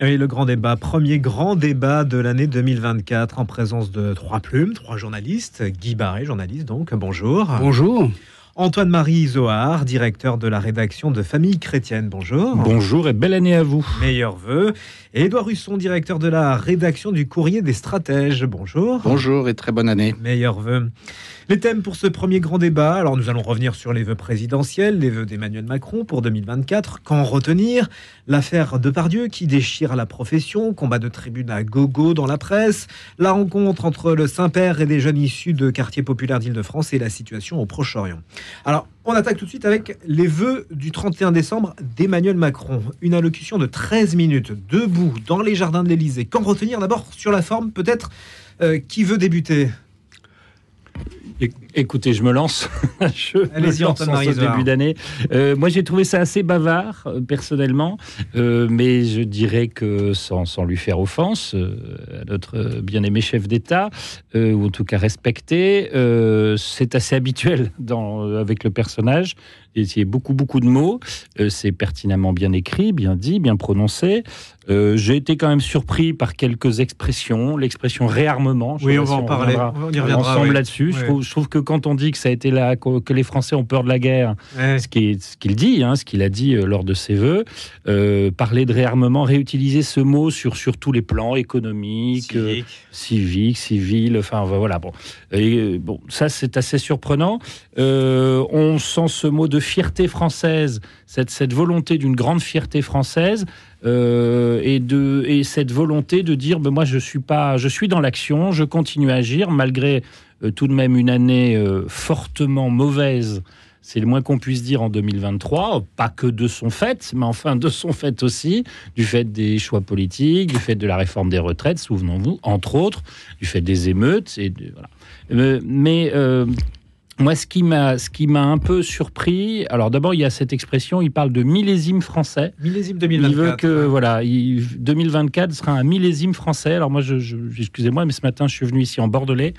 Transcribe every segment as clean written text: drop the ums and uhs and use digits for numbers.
Oui, le grand débat, premier grand débat de l'année 2024 en présence de trois plumes, trois journalistes. Guy Barré, journaliste donc, bonjour. Bonjour. Antoine-Marie Zohar, directeur de la rédaction de Famille Chrétienne, bonjour. Bonjour et belle année à vous. Meilleurs vœux. Et Édouard Husson, directeur de la rédaction du Courrier des Stratèges, bonjour. Bonjour et très bonne année. Meilleurs vœux. Les thèmes pour ce premier grand débat, alors nous allons revenir sur les vœux présidentiels, les vœux d'Emmanuel Macron pour 2024. Qu'en retenir? L'affaire Depardieu qui déchire la profession, combat de tribune à gogo dans la presse, la rencontre entre le Saint-Père et des jeunes issus de quartiers populaires d'Île-de-France et la situation au Proche-Orient. Alors, on attaque tout de suite avec les vœux du 31 décembre d'Emmanuel Macron. Une allocution de 13 minutes, debout, dans les jardins de l'Élysée. Qu'en retenir d'abord sur la forme, peut-être, qui veut débuter? Écoutez, je me lance. Allez-y, Antoine-Marie au début d'année. Moi, j'ai trouvé ça assez bavard, personnellement. Mais je dirais que, sans lui faire offense, à notre bien-aimé chef d'État, ou en tout cas respecté, c'est assez habituel avec le personnage. Il y a beaucoup de mots. C'est pertinemment bien écrit, bien dit, bien prononcé. J'ai été quand même surpris par quelques expressions. L'expression réarmement. Oui, on va en parler. On y reviendra ensemble là-dessus. Oui. Je trouve que quand on dit que ça a été là, que les Français ont peur de la guerre, ce qu'il dit, ce qu'il a dit lors de ses vœux, parler de réarmement, réutiliser ce mot sur tous les plans économiques, civiques, civils, enfin voilà. Bon, ça c'est assez surprenant. On sent ce mot de fierté française, cette volonté d'une grande fierté française. Et cette volonté de dire moi je suis dans l'action, je continue à agir malgré tout de même une année fortement mauvaise, c'est le moins qu'on puisse dire en 2023, pas que de son fait, mais enfin de son fait aussi, du fait des choix politiques, du fait de la réforme des retraites, souvenons-nous, entre autres, du fait des émeutes, voilà. Moi, ce qui m'a un peu surpris, alors d'abord, il y a cette expression, il parle de millésime français. Millésime 2024. Il veut que, 2024 sera un millésime français. Alors moi, excusez-moi, mais ce matin, je suis venu ici en bordelais.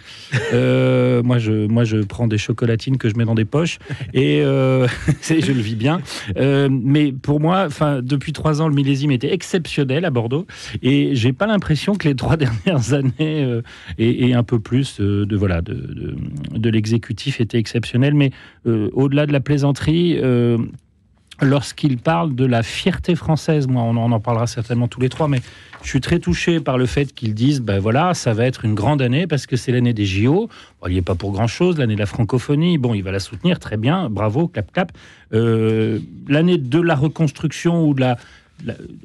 Moi, je prends des chocolatines que je mets dans des poches et je le vis bien. Mais pour moi, depuis 3 ans, le millésime était exceptionnel à Bordeaux et j'ai pas l'impression que les 3 dernières années et un peu plus de l'exécutif était exceptionnel, mais au-delà de la plaisanterie, lorsqu'il parle de la fierté française, moi on en parlera certainement tous les trois, mais je suis très touché par le fait qu'ils disent ça va être une grande année parce que c'est l'année des JO. Bon, il n'y est pas pour grand-chose, l'année de la francophonie, bon, il va la soutenir, très bien, bravo, clap clap. L'année de la reconstruction ou de la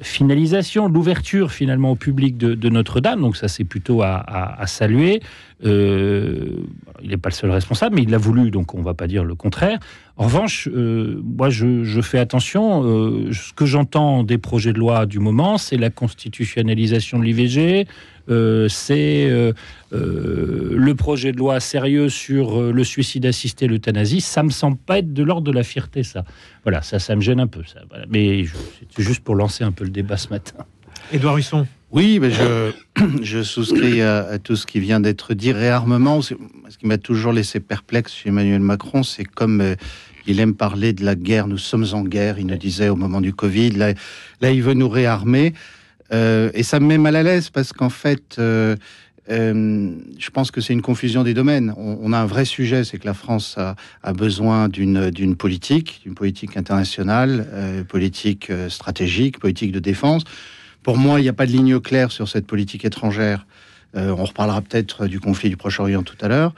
finalisation, l'ouverture finalement au public de Notre-Dame, donc ça c'est plutôt à saluer. Il n'est pas le seul responsable, mais il l'a voulu, donc on ne va pas dire le contraire. En revanche, moi je fais attention, ce que j'entends des projets de loi du moment, c'est la constitutionnalisation de l'IVG, c'est le projet de loi sérieux sur le suicide assisté, l'euthanasie. Ça me semble pas être de l'ordre de la fierté, ça. Voilà, ça me gêne un peu, ça. Voilà. Mais c'est juste pour lancer un peu le débat ce matin. Édouard Husson. Oui, mais je souscris à tout ce qui vient d'être dit. Réarmement, ce qui m'a toujours laissé perplexe chez Emmanuel Macron, c'est comme il aime parler de la guerre. Nous sommes en guerre, il nous disait au moment du Covid. Là il veut nous réarmer. Et ça me met mal à l'aise parce qu'en fait, je pense que c'est une confusion des domaines. On a un vrai sujet, c'est que la France a besoin d'une politique internationale, politique stratégique, politique de défense. Pour moi, il n'y a pas de ligne claire sur cette politique étrangère. On reparlera peut-être du conflit du Proche-Orient tout à l'heure.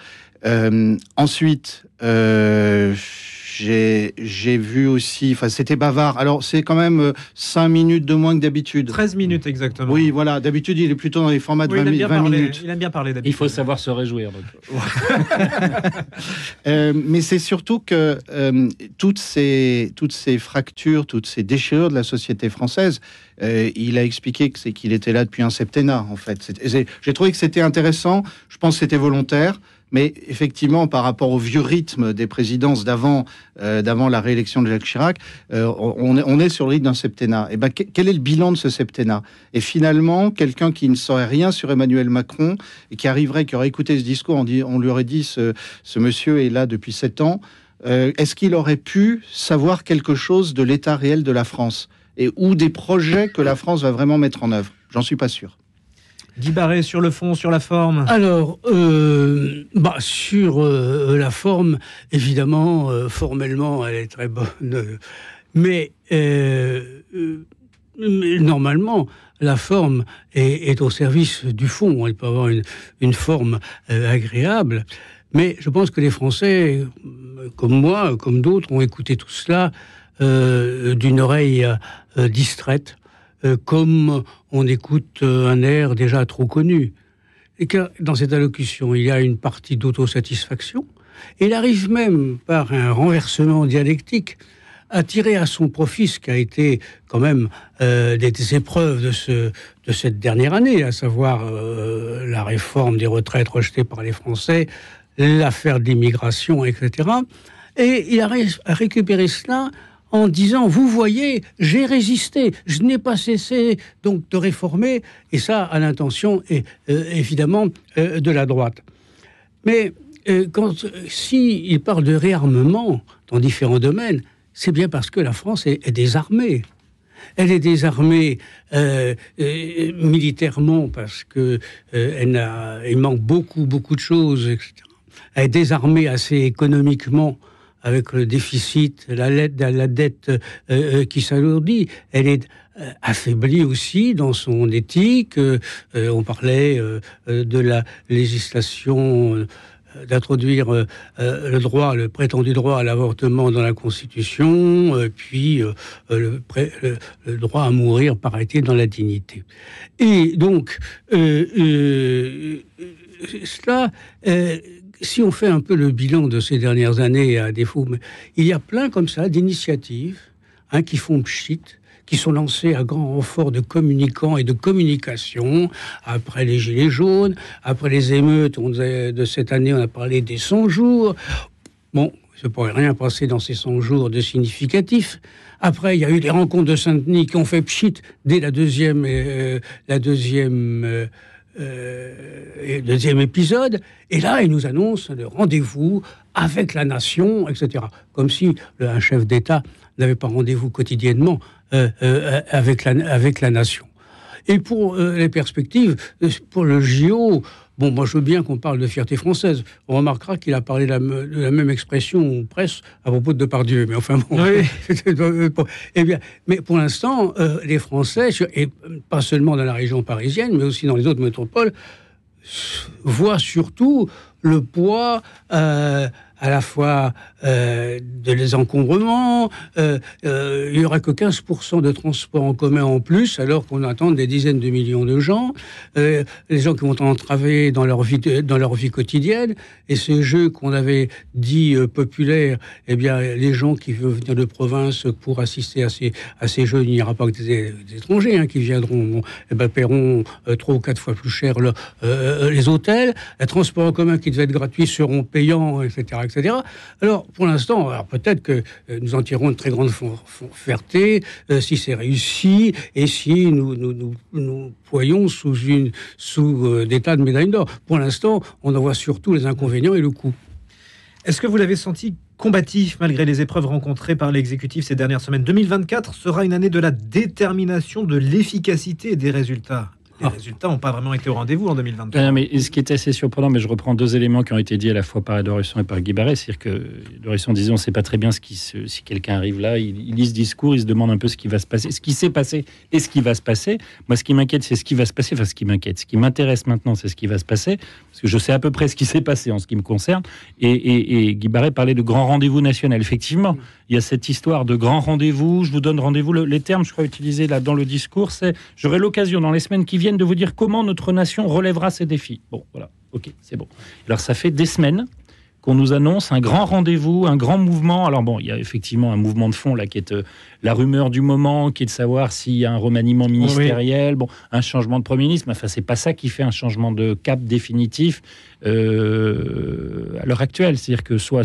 Ensuite, j'ai vu aussi, c'était bavard. Alors, c'est quand même 5 minutes de moins que d'habitude. 13 minutes exactement. Oui, voilà. D'habitude, il est plutôt dans les formats de 20 minutes. Il aime bien parler d'habitude. Il faut savoir se réjouir. Donc. Mais c'est surtout que toutes ces fractures, toutes ces déchirures de la société française, il a expliqué qu'il était là depuis un septennat, en fait. J'ai trouvé que c'était intéressant. Je pense que c'était volontaire. Mais effectivement, par rapport au vieux rythme des présidences d'avant la réélection de Jacques Chirac, on est sur le rythme d'un septennat. Et quel est le bilan de ce septennat? Et finalement, quelqu'un qui ne saurait rien sur Emmanuel Macron et qui aurait écouté ce discours, on lui aurait dit ce monsieur est là depuis 7 ans. Est-ce qu'il aurait pu savoir quelque chose de l'état réel de la France? ou des projets que la France va vraiment mettre en œuvre. J'en suis pas sûr. Guy Barret, sur le fond, sur la forme. Alors, sur la forme, évidemment, formellement, elle est très bonne. Mais normalement, la forme est au service du fond. Elle peut avoir une forme agréable. Mais je pense que les Français, comme moi, comme d'autres, ont écouté tout cela d'une oreille distraite, comme on écoute un air déjà trop connu. Et que dans cette allocution, il y a une partie d'autosatisfaction. Et il arrive même, par un renversement dialectique, à tirer à son profit ce qui a été quand même des épreuves de cette dernière année, à savoir la réforme des retraites rejetée par les Français, l'affaire de l'immigration, etc. Et il arrive à récupérer cela en disant, vous voyez, j'ai résisté, je n'ai pas cessé donc de réformer, et ça à l'intention évidemment de la droite. Mais s'il parle de réarmement dans différents domaines, c'est bien parce que la France est désarmée. Elle est désarmée militairement parce que il manque beaucoup de choses, etc. Elle est désarmée assez économiquement avec le déficit, la dette qui s'alourdit. Elle est affaiblie aussi dans son éthique. On parlait de la législation d'introduire le prétendu droit à l'avortement dans la Constitution, puis le droit à mourir, paraît-il, dans la dignité. Et donc, cela... si on fait un peu le bilan de ces dernières années, à défaut, il y a plein comme ça d'initiatives qui font pchit, qui sont lancées à grand renfort de communicants et de communication. Après les Gilets jaunes, après les émeutes de cette année, on a parlé des 100 jours. Bon, il ne pourrait rien passer dans ces 100 jours de significatif. Après, il y a eu les rencontres de Saint-Denis qui ont fait pchit dès le deuxième épisode, et là, il nous annonce le rendez-vous avec la nation, etc. Comme si un chef d'État n'avait pas rendez-vous quotidiennement avec la nation. Et pour les perspectives, pour le JO, bon, moi je veux bien qu'on parle de fierté française. On remarquera qu'il a parlé de la même expression presque à propos de Depardieu. Mais enfin bon. Oui. Eh bien, mais pour l'instant, les Français, et pas seulement dans la région parisienne, mais aussi dans les autres métropoles, voient surtout le poids à la fois de les encombrements, il n'y aura que 15% de transport en commun en plus, alors qu'on attend des dizaines de millions de gens, les gens qui vont entraver dans leur vie quotidienne, et ces jeux qu'on avait dit populaires, eh bien, les gens qui veulent venir de province pour assister à ces jeux, il n'y aura pas que des étrangers qui viendront, paieront 3 ou 4 fois plus cher les hôtels, les transports en commun qui devaient être gratuits seront payants, etc. Alors, pour l'instant, peut-être que nous en tirerons une très grande fierté si c'est réussi et si nous voyons sous des tas de médailles d'or. Pour l'instant, on en voit surtout les inconvénients et le coût. Est-ce que vous l'avez senti combatif malgré les épreuves rencontrées par l'exécutif ces dernières semaines? 2024 sera une année de la détermination, de l'efficacité et des résultats. Les résultats n'ont pas vraiment été au rendez-vous en 2023. Non, mais ce qui est assez surprenant, mais je reprends 2 éléments qui ont été dits à la fois par Édouard Husson et par Guy Barret, c'est-à-dire que Édouard Husson disait on ne sait pas très bien si quelqu'un arrive là, il lit ce discours, il se demande un peu ce qui va se passer, ce qui s'est passé et ce qui va se passer. Moi, ce qui m'inquiète, c'est ce qui va se passer, ce qui m'intéresse maintenant, c'est ce qui va se passer, parce que je sais à peu près ce qui s'est passé en ce qui me concerne, et Guy Barret parlait de grand rendez-vous national. Effectivement, il y a cette histoire de grand rendez-vous, je vous donne rendez-vous, les termes, je crois, utilisés là dans le discours, c'est j'aurai l'occasion dans les semaines qui viennent de vous dire comment notre nation relèvera ces défis. Bon, voilà, ok, c'est bon. Alors, ça fait des semaines qu'on nous annonce un grand rendez-vous, un grand mouvement. Alors bon, il y a effectivement un mouvement de fond là qui est la rumeur du moment, qui est de savoir s'il y a un remaniement ministériel, bon, un changement de Premier ministre. Mais enfin, c'est pas ça qui fait un changement de cap définitif à l'heure actuelle. C'est-à-dire que soit.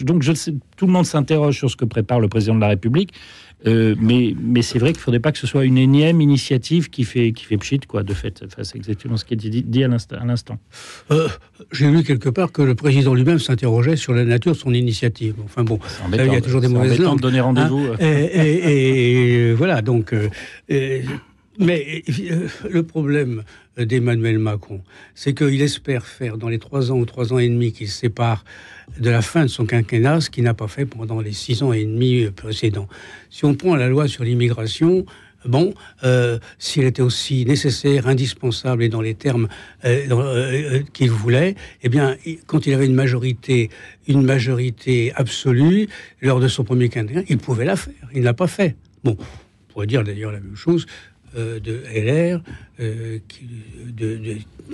Donc, je sais, tout le monde s'interroge sur ce que prépare le président de la République. Mais c'est vrai qu'il ne faudrait pas que ce soit une énième initiative qui fait pchit, quoi, de fait. Enfin, c'est exactement ce qui est dit à l'instant. J'ai lu quelque part que le président lui-même s'interrogeait sur la nature de son initiative. Enfin bon, il y a toujours des mauvaises langues. De donner rendez-vous. Hein, et voilà, donc... mais le problème d'Emmanuel Macron, c'est qu'il espère faire dans les 3 ans ou 3 ans et demi qui se séparent de la fin de son quinquennat, ce qu'il n'a pas fait pendant les 6 ans et demi précédents. Si on prend la loi sur l'immigration, s'il était aussi nécessaire, indispensable et dans les termes qu'il voulait, eh bien, quand il avait une majorité absolue lors de son premier quinquennat, il pouvait la faire. Il ne l'a pas fait. Bon, on pourrait dire d'ailleurs la même chose de LR,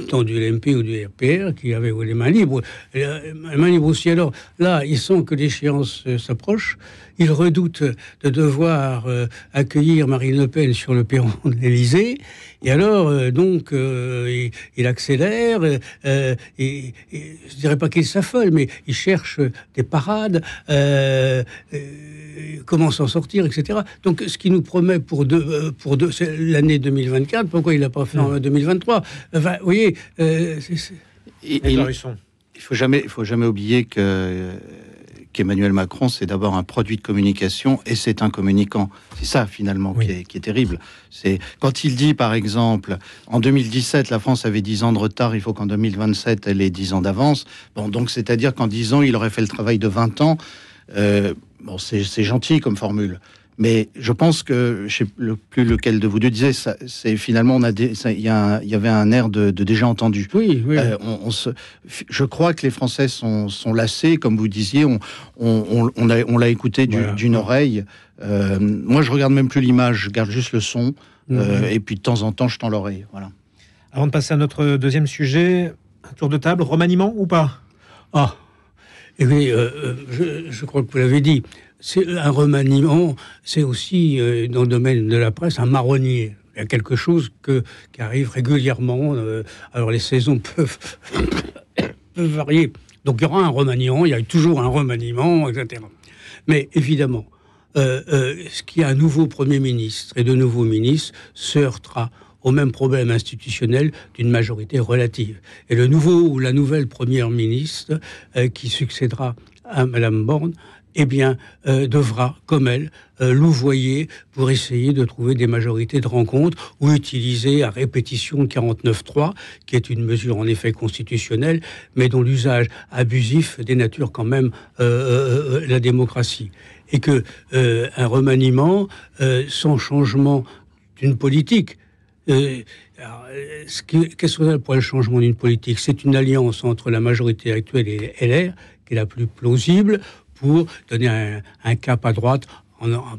tant du LMP ou du RPR, qui avaient les mains libres. Les mains libres aussi. Alors là, ils sentent que l'échéance s'approche. Ils redoutent de devoir accueillir Marine Le Pen sur le perron de l'Élysée. Et alors, il accélère. Je ne dirais pas qu'il s'affole, mais il cherche des parades. Comment s'en sortir, etc. Donc, ce qui nous promet pour l'année 2024, pourquoi il l'a pas fait en 2023 enfin, vous voyez, il faut jamais oublier qu'Emmanuel Macron, c'est d'abord un produit de communication et c'est un communicant. C'est ça, finalement, qui est terrible. C'est quand il dit, par exemple, en 2017, la France avait 10 ans de retard, il faut qu'en 2027, elle ait 10 ans d'avance. Bon, donc, c'est-à-dire qu'en 10 ans, il aurait fait le travail de 20 ans. C'est gentil comme formule. Mais je pense que, je ne sais plus lequel de vous deux disait, c'est finalement, il y avait un air de déjà entendu. Oui. Je crois que les Français sont lassés, comme vous disiez, on l'a écouté d'une oreille. Moi, je regarde même plus l'image, je garde juste le son, et puis de temps en temps, je tends l'oreille. Voilà. Avant de passer à notre deuxième sujet, un tour de table, remaniement ou pas ? Eh bien, je crois que vous l'avez dit. C'est un remaniement, c'est aussi, dans le domaine de la presse, un marronnier. Il y a quelque chose qui arrive régulièrement. Alors, les saisons peuvent varier. Donc, il y aura un remaniement, il y a toujours un remaniement, etc. Mais évidemment, ce qui est un nouveau Premier ministre et de nouveaux ministres se heurtera au même problème institutionnel d'une majorité relative. Et le nouveau ou la nouvelle Première ministre qui succédera à Madame Borne, eh bien, devra, comme elle, louvoyer pour essayer de trouver des majorités de rencontre ou utiliser à répétition le 49.3, qui est une mesure en effet constitutionnelle, mais dont l'usage abusif dénature quand même la démocratie. Et que un remaniement sans changement d'une politique, qu'est-ce que pour le changement d'une politique ? C'est une alliance entre la majorité actuelle et LR, qui est la plus plausible, pour donner un cap à droite,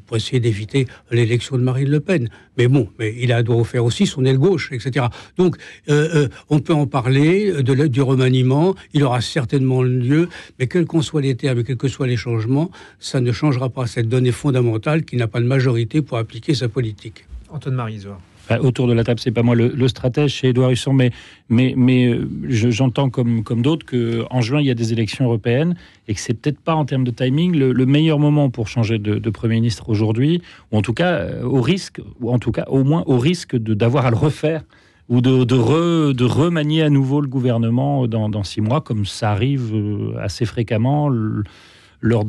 pour essayer d'éviter l'élection de Marine Le Pen. Mais bon, il doit faire aussi son aile gauche, etc. Donc, on peut en parler du remaniement, il aura certainement lieu, mais quels qu'en soient les termes, quels que soient les changements, ça ne changera pas cette donnée fondamentale qui n'a pas de majorité pour appliquer sa politique. Antoine Marisot. Autour de la table, c'est pas moi le stratège, c'est Édouard Husson, mais j'entends comme d'autres qu'en juin, il y a des élections européennes et que c'est peut-être pas, en termes de timing, le meilleur moment pour changer de Premier ministre aujourd'hui, ou en tout cas, au moins au risque d'avoir à le refaire ou de remanier à nouveau le gouvernement dans 6 mois, comme ça arrive assez fréquemment lors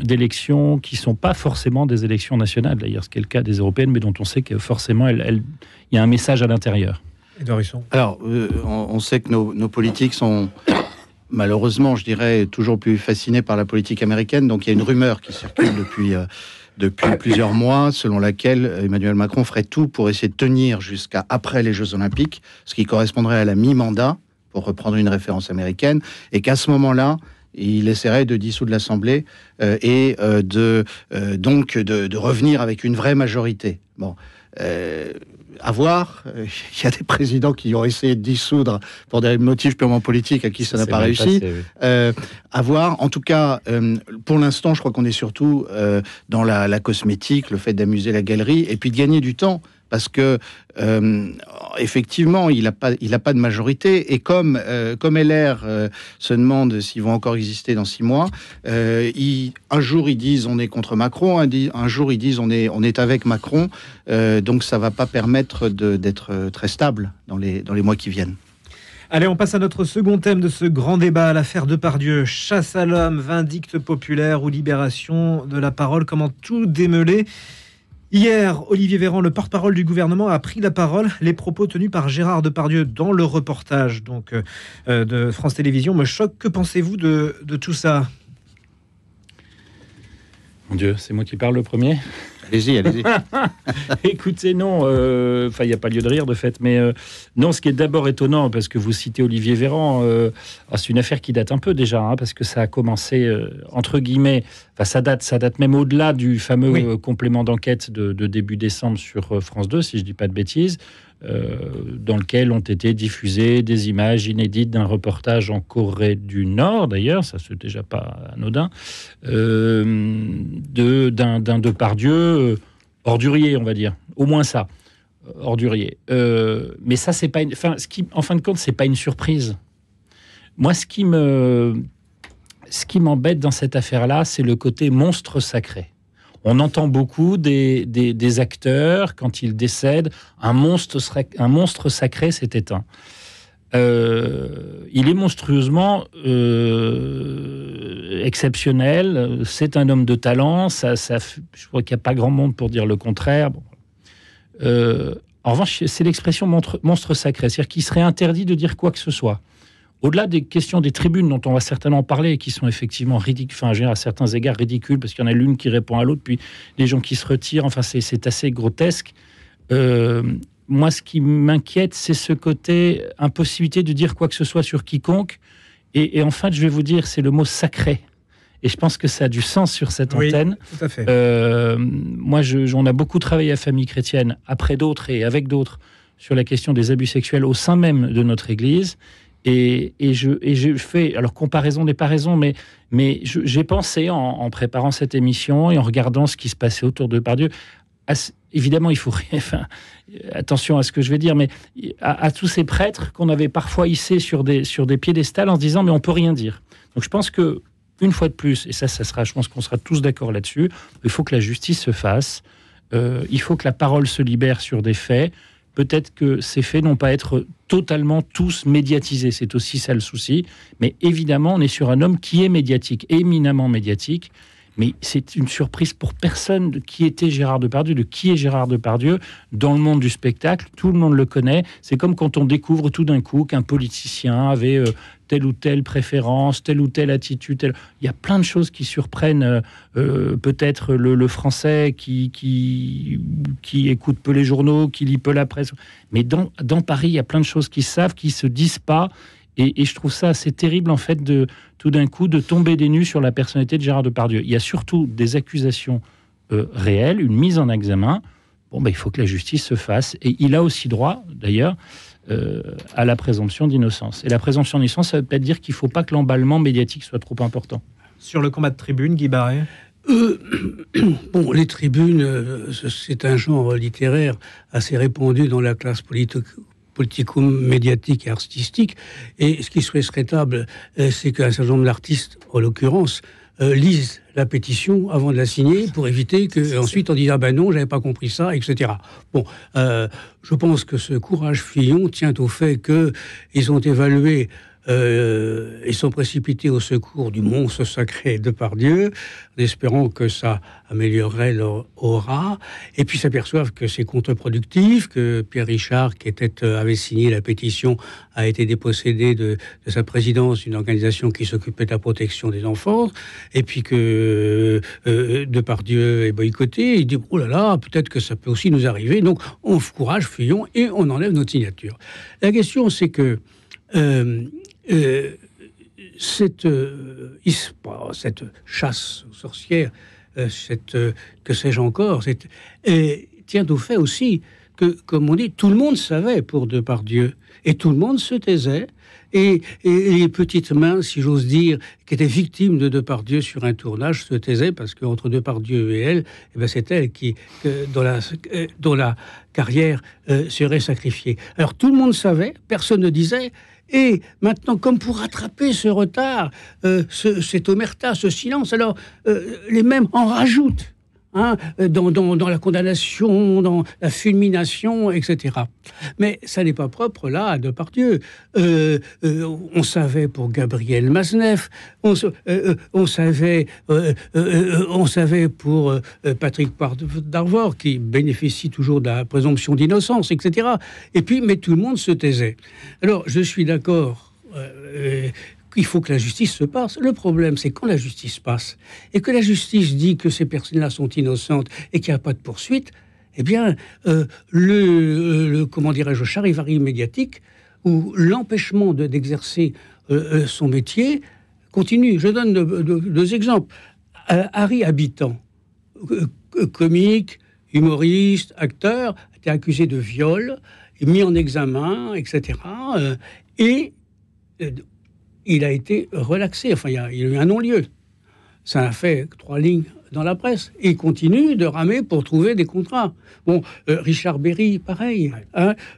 d'élections qui ne sont pas forcément des élections nationales, d'ailleurs, ce qui est le cas des européennes, mais dont on sait que forcément, il y a un message à l'intérieur. Alors, on sait que nos politiques sont, malheureusement, je dirais, toujours plus fascinés par la politique américaine. Donc, il y a une rumeur qui circule depuis plusieurs mois, selon laquelle Emmanuel Macron ferait tout pour essayer de tenir jusqu'à après les Jeux Olympiques, ce qui correspondrait à la mi-mandat, pour reprendre une référence américaine, et qu'à ce moment-là, il essaierait de dissoudre l'Assemblée et de revenir avec une vraie majorité. Bon, à voir. Il y a des présidents qui ont essayé de dissoudre pour des motifs purement politiques à qui ça n'a pas réussi. À voir. En tout cas, pour l'instant, je crois qu'on est surtout dans la cosmétique, le fait d'amuser la galerie et puis de gagner du temps. parce que effectivement, il n'a pas de majorité, et comme LR se demande s'ils vont encore exister dans 6 mois, un jour ils disent on est contre Macron, un jour ils disent on est avec Macron, donc ça va pas permettre d'être très stable dans les mois qui viennent. Allez, on passe à notre second thème de ce grand débat, l'affaire Depardieu. Chasse à l'homme, vindicte populaire ou libération de la parole, comment tout démêler? Hier, Olivier Véran, le porte-parole du gouvernement, a pris la parole. Les propos tenus par Gérard Depardieu dans le reportage de France Télévisions me choquent. Que pensez-vous de tout ça? Mon Dieu, c'est moi qui parle le premier. Allez-y. Écoutez, non, il n'y a pas lieu de rire de fait, mais non, ce qui est d'abord étonnant, parce que vous citez Olivier Véran, c'est une affaire qui date un peu déjà, parce que ça a commencé, entre guillemets, ça date même au-delà du fameux complément d'enquête de début décembre sur France 2, si je ne dis pas de bêtises, dans lequel ont été diffusées des images inédites d'un reportage en Corée du Nord, d'ailleurs, ça c'est déjà pas anodin, d'un Depardieu ordurier, on va dire, au moins ça, ordurier. Mais ça, c'est pas en fin de compte, c'est pas une surprise. Moi, ce qui m'embête dans cette affaire-là, c'est le côté monstre sacré. On entend beaucoup des acteurs, quand ils décèdent, un monstre sacré s'est éteint. Il est monstrueusement exceptionnel. C'est un homme de talent. Je crois qu'il n'y a pas grand monde pour dire le contraire. Bon. En revanche, c'est l'expression monstre sacré. C'est-à-dire qu'il serait interdit de dire quoi que ce soit. Au-delà des questions des tribunes dont on va certainement parler et qui sont effectivement ridicules, à certains égards ridicules, parce qu'il y en a l'une qui répond à l'autre, puis les gens qui se retirent, c'est assez grotesque. Moi, ce qui m'inquiète, c'est ce côté impossibilité de dire quoi que ce soit sur quiconque. Et en fait, je vais vous dire, c'est le mot sacré. Et je pense que ça a du sens sur cette antenne. Tout à fait. Moi, on a beaucoup travaillé à Famille Chrétienne, après d'autres et avec d'autres, sur la question des abus sexuels au sein même de notre Église. Et je fais, alors comparaison n'est pas raison, mais j'ai pensé en préparant cette émission et en regardant ce qui se passait autour de Depardieu, évidemment, il faut attention à ce que je vais dire, mais à tous ces prêtres qu'on avait parfois hissés sur des piédestals en se disant mais on peut rien dire. Donc je pense que une fois de plus, et ça sera, je pense qu'on sera tous d'accord là-dessus, il faut que la justice se fasse, il faut que la parole se libère sur des faits. Peut-être que ces faits n'ont pas à être totalement tous médiatisés. C'est aussi ça le souci. Mais évidemment, on est sur un homme qui est médiatique, éminemment médiatique. Mais c'est une surprise pour personne de qui était Gérard Depardieu, de qui est Gérard Depardieu dans le monde du spectacle. Tout le monde le connaît. C'est comme quand on découvre tout d'un coup qu'un politicien avait telle ou telle préférence, telle ou telle attitude. Il y a plein de choses qui surprennent peut-être le Français qui écoute peu les journaux, qui lit peu la presse. Mais dans Paris, il y a plein de choses qui se savent, qui ne se disent pas. Et je trouve ça assez terrible, en fait, tout d'un coup, de tomber des nues sur la personnalité de Gérard Depardieu. Il y a surtout des accusations réelles, une mise en examen. Il faut que la justice se fasse. Et il a aussi droit, d'ailleurs, à la présomption d'innocence. Et la présomption d'innocence, ça veut peut-être dire qu'il ne faut pas que l'emballement médiatique soit trop important. Sur le combat de tribune, Guy Barret ? Les tribunes, c'est un genre littéraire assez répandu dans la classe politico-médiatique et artistique. Et ce qui serait souhaitable, c'est qu'un certain nombre d'artistes, en l'occurrence, lisent la pétition avant de la signer pour éviter qu'ensuite on dise « Ah ben non, j'avais pas compris ça », etc. Je pense que ce courage Fillon tient au fait qu'ils ont évalué ils sont précipités au secours du monstre sacré Depardieu, en espérant que ça améliorerait leur aura, et puis s'aperçoivent que c'est contre-productif, que Pierre Richard, qui avait signé la pétition, a été dépossédé de sa présidence d'une organisation qui s'occupait de la protection des enfants, et puis que Depardieu est boycotté. Il dit « Oh là là, peut-être que ça peut aussi nous arriver », donc on courage Fillon et on enlève notre signature. La question, c'est que cette chasse aux sorcières, que sais-je encore, tient au fait aussi que, comme on dit, tout le monde savait pour Depardieu, et tout le monde se taisait, et les petites mains, si j'ose dire, qui étaient victimes de Depardieu sur un tournage, se taisaient, parce qu'entre Depardieu et elle, eh ben c'est elle dont la carrière serait sacrifiée. Alors tout le monde savait, personne ne disait, et maintenant, comme pour rattraper ce retard, cette omerta, ce silence, alors les mêmes en rajoutent. Dans la condamnation, dans la fulmination, etc. Mais ça n'est pas propre là à Depardieu. On savait pour Gabriel Maznev, on savait pour Patrick Poivre d'Arvor, qui bénéficie toujours de la présomption d'innocence, etc. Et puis, mais tout le monde se taisait. Alors, je suis d'accord. Il faut que la justice se passe. Le problème, c'est quand la justice passe et que la justice dit que ces personnes-là sont innocentes et qu'il n'y a pas de poursuite, eh bien, comment dirais-je, charivari médiatique ou l'empêchement d'exercer son métier continue. Je donne deux exemples. Harry Habitant, comique, humoriste, acteur, a été accusé de viol, mis en examen, etc. Il a été relaxé. Enfin, il y a eu un non-lieu. Ça a fait 3 lignes dans la presse. Et il continue de ramer pour trouver des contrats. Bon, Richard Berry, pareil,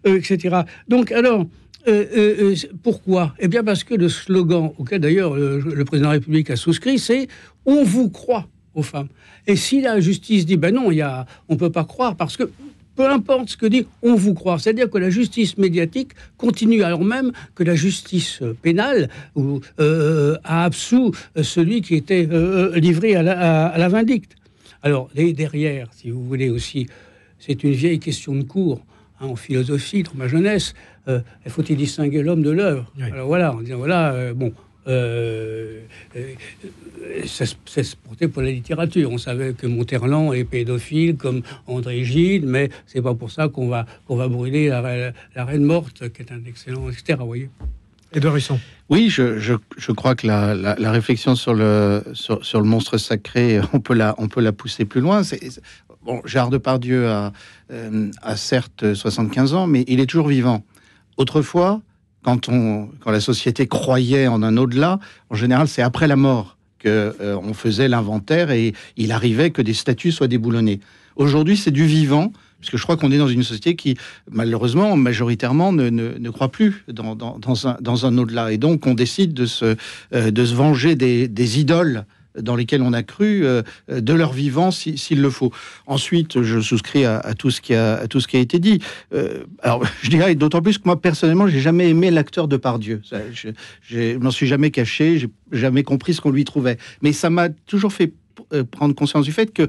etc. Donc, alors, pourquoi ? Eh bien, parce que le slogan auquel, d'ailleurs, le président de la République a souscrit, c'est « On vous croit aux femmes ». Et si la justice dit « Ben non, on ne peut pas croire parce que… » Peu importe ce que dit, on vous croit. C'est-à-dire que la justice médiatique continue alors même que la justice pénale a absous celui qui était livré à la vindicte. Alors, derrière, si vous voulez aussi, c'est une vieille question de cours. En philosophie, dans ma jeunesse, faut-il distinguer l'homme de l'œuvre ? Oui. Alors voilà, on dit ça se portait pour la littérature. On savait que Monterland est pédophile comme André Gide, mais c'est pas pour ça qu'on va brûler la Reine morte, qui est un excellent, etc. Vous voyez. Édouard Husson. Oui, je crois que la réflexion sur le monstre sacré, on peut la pousser plus loin. Bon, Gérard Depardieu a certes 75 ans, mais il est toujours vivant. Autrefois, quand la société croyait en un au-delà, en général, c'est après la mort qu'on faisait l'inventaire et il arrivait que des statues soient déboulonnées. Aujourd'hui, c'est du vivant, parce que je crois qu'on est dans une société qui, malheureusement, majoritairement, ne croit plus dans un au-delà. Et donc, on décide de se venger des idoles dans lesquels on a cru de leur vivant s'il le faut. Ensuite, je souscris à tout ce qui a été dit. Alors, je dirais d'autant plus que moi, personnellement, j'ai jamais aimé l'acteur Depardieu. Je m'en suis jamais caché, j'ai jamais compris ce qu'on lui trouvait. Mais ça m'a toujours fait prendre conscience du fait qu'il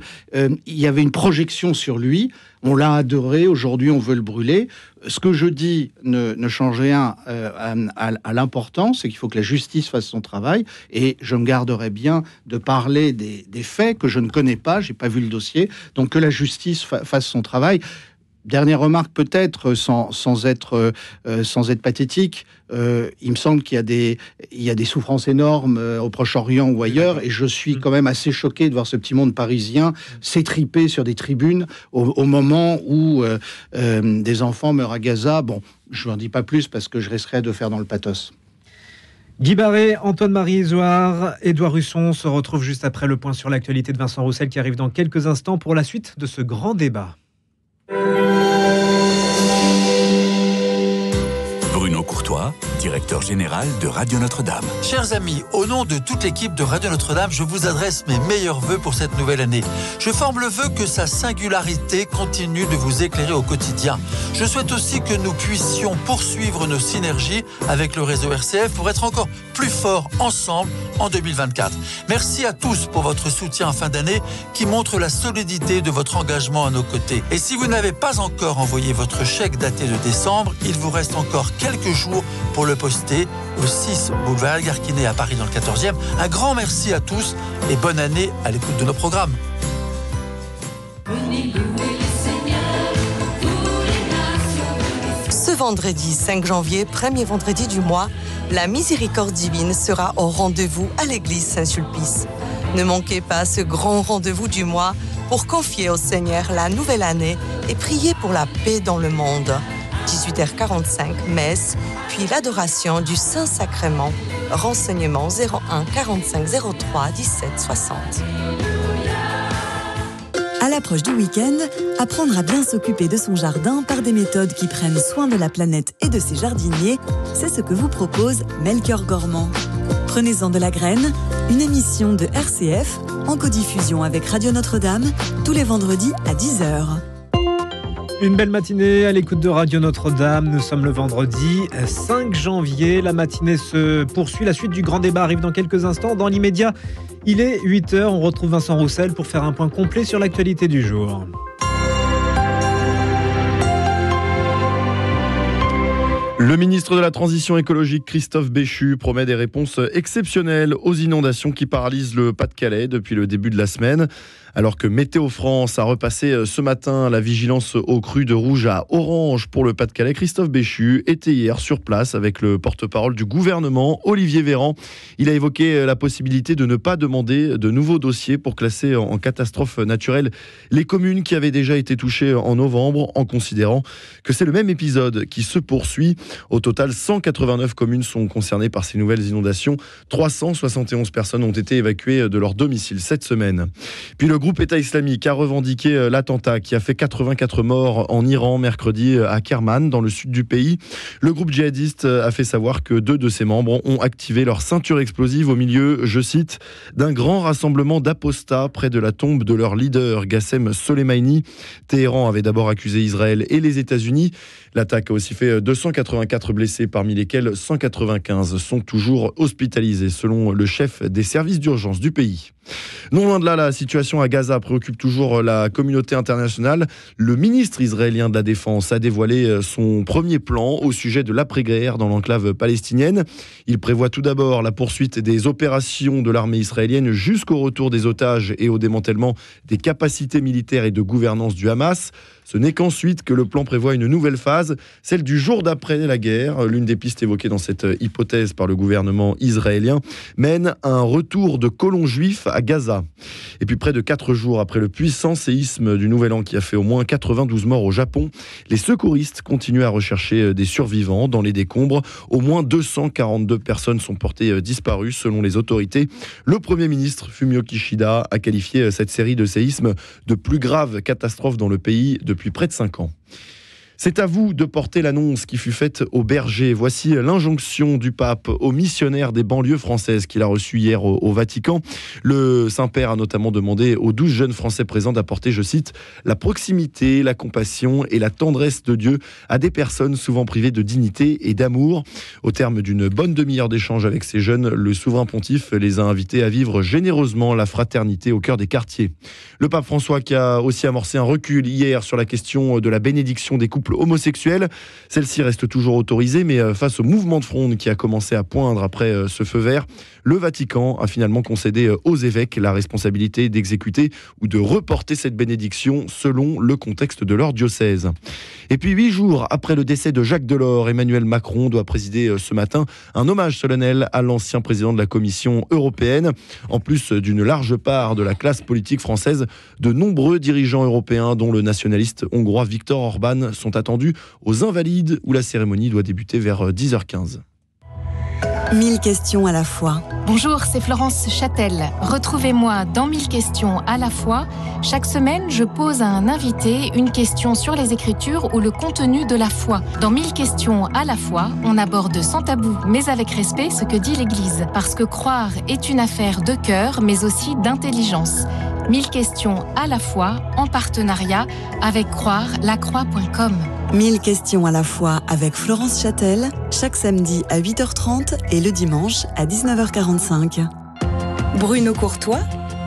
y avait une projection sur lui. On l'a adoré, aujourd'hui on veut le brûler. Ce que je dis ne change rien à l'important, c'est qu'il faut que la justice fasse son travail, et je me garderai bien de parler des faits que je ne connais pas, j'ai pas vu le dossier, donc que la justice fasse son travail. Dernière remarque peut-être, sans être pathétique, il me semble qu'il y a des souffrances énormes au Proche-Orient ou ailleurs, et je suis quand même assez choqué de voir ce petit monde parisien s'étriper sur des tribunes au moment où des enfants meurent à Gaza. Bon, je n'en dis pas plus parce que je risquerais de faire dans le pathos. Guy Barré, Antoine-Marie Isoard, Édouard Husson se retrouvent juste après le point sur l'actualité de Vincent Roussel qui arrive dans quelques instants pour la suite de ce grand débat. Bruno Courtois, directeur général de Radio Notre-Dame. Chers amis, au nom de toute l'équipe de Radio Notre-Dame, je vous adresse mes meilleurs vœux pour cette nouvelle année. Je forme le vœu que sa singularité continue de vous éclairer au quotidien. Je souhaite aussi que nous puissions poursuivre nos synergies avec le réseau RCF pour être encore plus forts ensemble en 2024. Merci à tous pour votre soutien en fin d'année qui montre la solidité de votre engagement à nos côtés. Et si vous n'avez pas encore envoyé votre chèque daté de décembre, il vous reste encore quelques jours pour le poster au 6 boulevard Algarquinet à Paris dans le 14e. Un grand merci à tous et bonne année à l'écoute de nos programmes. Ce vendredi 5 janvier, premier vendredi du mois, la miséricorde divine sera au rendez-vous à l'église Saint-Sulpice. Ne manquez pas ce grand rendez-vous du mois pour confier au Seigneur la nouvelle année et prier pour la paix dans le monde. 18h45, messe, puis l'adoration du Saint-Sacrement. Renseignements 01 45 03 17 60. À l'approche du week-end, apprendre à bien s'occuper de son jardin par des méthodes qui prennent soin de la planète et de ses jardiniers, c'est ce que vous propose Melchior Gormand. Prenez-en de la graine, une émission de RCF en codiffusion avec Radio Notre-Dame tous les vendredis à 10h. Une belle matinée à l'écoute de Radio Notre-Dame. Nous sommes le vendredi 5 janvier. La matinée se poursuit. La suite du grand débat arrive dans quelques instants. Dans l'immédiat, il est 8h. On retrouve Vincent Roussel pour faire un point complet sur l'actualité du jour. Le ministre de la Transition écologique, Christophe Béchu, promet des réponses exceptionnelles aux inondations qui paralysent le Pas-de-Calais depuis le début de la semaine. Alors que Météo France a repassé ce matin la vigilance aux crues de rouge à orange pour le Pas-de-Calais, Christophe Béchu était hier sur place avec le porte-parole du gouvernement, Olivier Véran. Il a évoqué la possibilité de ne pas demander de nouveaux dossiers pour classer en catastrophe naturelle les communes qui avaient déjà été touchées en novembre, en considérant que c'est le même épisode qui se poursuit. Au total, 189 communes sont concernées par ces nouvelles inondations. 371 personnes ont été évacuées de leur domicile cette semaine. Puis le groupe État islamique a revendiqué l'attentat qui a fait 84 morts en Iran mercredi à Kerman, dans le sud du pays. Le groupe djihadiste a fait savoir que 2 de ses membres ont activé leur ceinture explosive au milieu, je cite, d'un grand rassemblement d'apostats près de la tombe de leur leader, Gassem Soleimani. Téhéran avait d'abord accusé Israël et les États-Unis. L'attaque a aussi fait 284 blessés, parmi lesquels 195 sont toujours hospitalisés, selon le chef des services d'urgence du pays. Non loin de là, la situation à Gaza préoccupe toujours la communauté internationale. Le ministre israélien de la Défense a dévoilé son premier plan au sujet de l'après-guerre dans l'enclave palestinienne. Il prévoit tout d'abord la poursuite des opérations de l'armée israélienne jusqu'au retour des otages et au démantèlement des capacités militaires et de gouvernance du Hamas. Ce n'est qu'ensuite que le plan prévoit une nouvelle phase, celle du jour d'après la guerre. L'une des pistes évoquées dans cette hypothèse par le gouvernement israélien mène à un retour de colons juifs à Gaza. Et puis près de 4 jours après le puissant séisme du Nouvel An qui a fait au moins 92 morts au Japon, les secouristes continuent à rechercher des survivants dans les décombres. Au moins 242 personnes sont portées disparues selon les autorités. Le Premier ministre Fumio Kishida a qualifié cette série de séismes de plus grave catastrophe dans le pays depuis près de 5 ans. C'est à vous de porter l'annonce qui fut faite aux bergers. Voici l'injonction du pape aux missionnaires des banlieues françaises qu'il a reçue hier au Vatican. Le Saint-Père a notamment demandé aux 12 jeunes Français présents d'apporter, je cite, la proximité, la compassion et la tendresse de Dieu à des personnes souvent privées de dignité et d'amour. Au terme d'une bonne demi-heure d'échange avec ces jeunes, le souverain pontife les a invités à vivre généreusement la fraternité au cœur des quartiers. Le pape François qui a aussi amorcé un recul hier sur la question de la bénédiction des couples homosexuels. Celle-ci reste toujours autorisée, mais face au mouvement de fronde qui a commencé à poindre après ce feu vert, le Vatican a finalement concédé aux évêques la responsabilité d'exécuter ou de reporter cette bénédiction selon le contexte de leur diocèse. Et puis 8 jours après le décès de Jacques Delors, Emmanuel Macron doit présider ce matin un hommage solennel à l'ancien président de la Commission européenne. En plus d'une large part de la classe politique française, de nombreux dirigeants européens, dont le nationaliste hongrois Viktor Orban, sont attendus aux Invalides où la cérémonie doit débuter vers 10h15. 1000 questions à la fois. Bonjour, c'est Florence Châtel. Retrouvez-moi dans 1000 questions à la fois. Chaque semaine, je pose à un invité une question sur les Écritures ou le contenu de la foi. Dans 1000 questions à la fois, on aborde sans tabou, mais avec respect, ce que dit l'Église. Parce que croire est une affaire de cœur, mais aussi d'intelligence. 1000 questions à la fois, en partenariat avec croirelacroix.com. 1000 questions à la fois avec Florence Châtel, chaque samedi à 8h30 et le dimanche à 19h45. Bruno Courtois,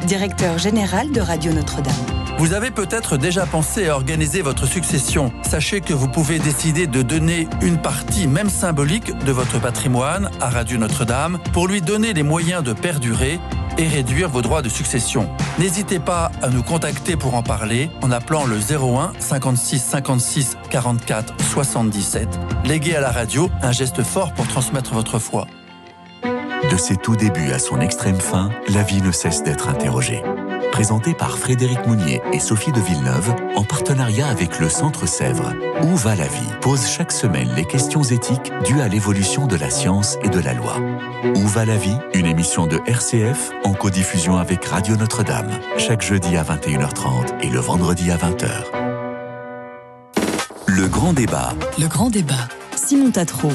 directeur général de Radio Notre-Dame. Vous avez peut-être déjà pensé à organiser votre succession. Sachez que vous pouvez décider de donner une partie, même symbolique, de votre patrimoine à Radio Notre-Dame pour lui donner les moyens de perdurer et réduire vos droits de succession. N'hésitez pas à nous contacter pour en parler en appelant le 01 56 56 44 77. Léguez à la radio un geste fort pour transmettre votre foi. De ses tout débuts à son extrême fin, la vie ne cesse d'être interrogée. présenté par Frédéric Mounier et Sophie de Villeneuve, en partenariat avec le Centre Sèvres. Où va la vie pose chaque semaine les questions éthiques dues à l'évolution de la science et de la loi. Où va la vie ? Une émission de RCF en codiffusion avec Radio Notre-Dame. Chaque jeudi à 21h30 et le vendredi à 20h. Le grand débat. Le grand débat. Simon Tatro.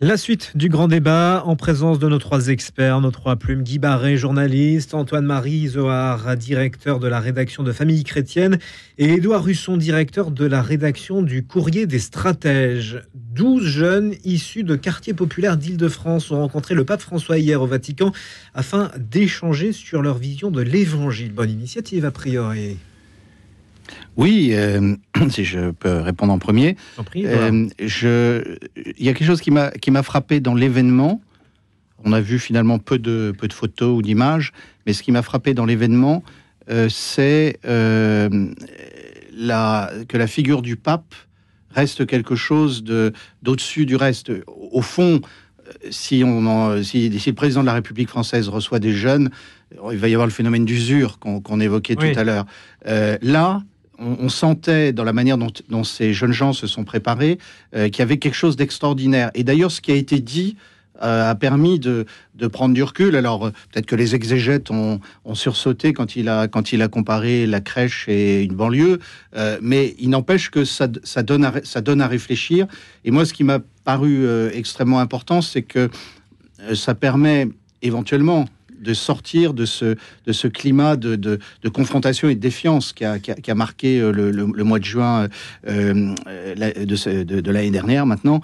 La suite du grand débat en présence de nos 3 experts, nos 3 plumes, Guy Barré, journaliste, Antoine-Marie Izoard, directeur de la rédaction de Famille Chrétienne, et Édouard Husson, directeur de la rédaction du Courrier des Stratèges. 12 jeunes issus de quartiers populaires d'Île-de-France ont rencontré le pape François hier au Vatican afin d'échanger sur leur vision de l'Évangile. Bonne initiative a priori. Oui, si je peux répondre en premier. Il y a quelque chose qui m'a frappé dans l'événement. On a vu finalement peu de photos ou d'images, mais ce qui m'a frappé dans l'événement, c'est que la figure du pape reste quelque chose d'au-dessus du reste. Au fond, si le président de la République française reçoit des jeunes, il va y avoir le phénomène d'usure qu'on évoquait tout à l'heure. Là, on sentait dans la manière dont ces jeunes gens se sont préparés qu'il y avait quelque chose d'extraordinaire. Et d'ailleurs, ce qui a été dit a permis de prendre du recul. Alors, peut-être que les exégètes ont sursauté quand il a comparé la crèche et une banlieue, mais il n'empêche que ça donne à réfléchir. Et moi, ce qui m'a paru extrêmement important, c'est que ça permet éventuellement de sortir de ce climat de confrontation et de défiance qui a marqué le mois de juin de l'année dernière maintenant.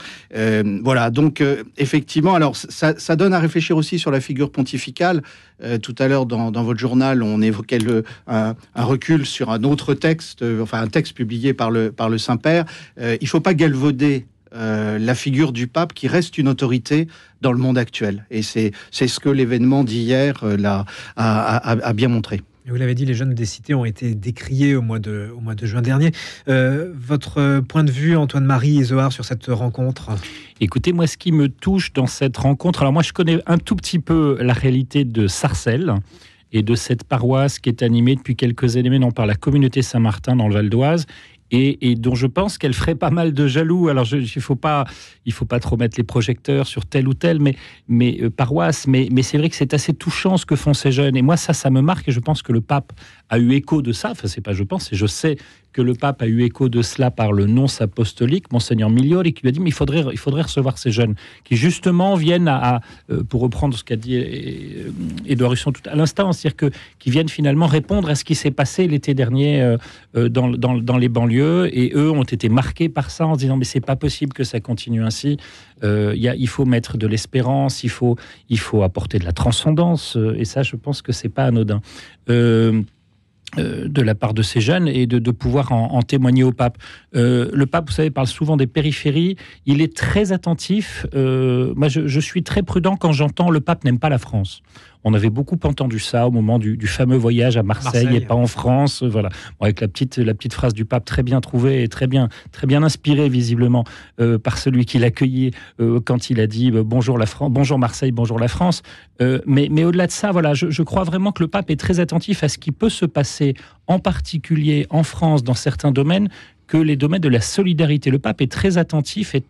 Voilà, donc effectivement, alors ça donne à réfléchir aussi sur la figure pontificale. Tout à l'heure, dans votre journal, on évoquait un recul sur un autre texte, enfin un texte publié par le Saint-Père. Il ne faut pas galvauder la figure du pape qui reste une autorité dans le monde actuel. Et c'est ce que l'événement d'hier a bien montré. Vous l'avez dit, les jeunes des cités ont été décriés au mois de juin dernier. Votre point de vue, Antoine-Marie Izoard, sur cette rencontre ? Écoutez, moi, ce qui me touche dans cette rencontre, alors moi, je connais un tout petit peu la réalité de Sarcelles et de cette paroisse qui est animée depuis quelques années par la communauté Saint-Martin dans le Val d'Oise. Et dont je pense qu'elle ferait pas mal de jaloux. Alors, il faut pas trop mettre les projecteurs sur telle ou telle paroisse, mais c'est vrai que c'est assez touchant ce que font ces jeunes. Et moi, ça me marque, et je pense que le pape a eu écho de ça. Enfin, c'est pas je pense, c'est je sais que le pape a eu écho de cela par le nonce apostolique, Monseigneur Migliori, qui lui a dit, mais il faudrait recevoir ces jeunes qui, justement, viennent pour reprendre ce qu'a dit Édouard Husson tout à l'instant, c'est-à-dire qui viennent finalement répondre à ce qui s'est passé l'été dernier dans les banlieues, et eux ont été marqués par ça en se disant, mais c'est pas possible que ça continue ainsi. Il faut mettre de l'espérance, il faut apporter de la transcendance, et ça, je pense que c'est pas anodin. De la part de ces jeunes et de pouvoir en témoigner au pape. Le pape, vous savez, parle souvent des périphéries. Il est très attentif. Moi, je suis très prudent quand j'entends le pape n'aime pas la France. On avait beaucoup entendu ça au moment du fameux voyage à Marseille et pas en France. Voilà. Bon, avec la petite phrase du pape très bien trouvée et très bien inspirée visiblement par celui qui l'accueillait quand il a dit bonjour la France, bonjour Marseille, bonjour la France. Mais au-delà de ça, voilà, je crois vraiment que le pape est très attentif à ce qui peut se passer, en particulier en France, dans certains domaines, que les domaines de la solidarité. Le pape est très attentif et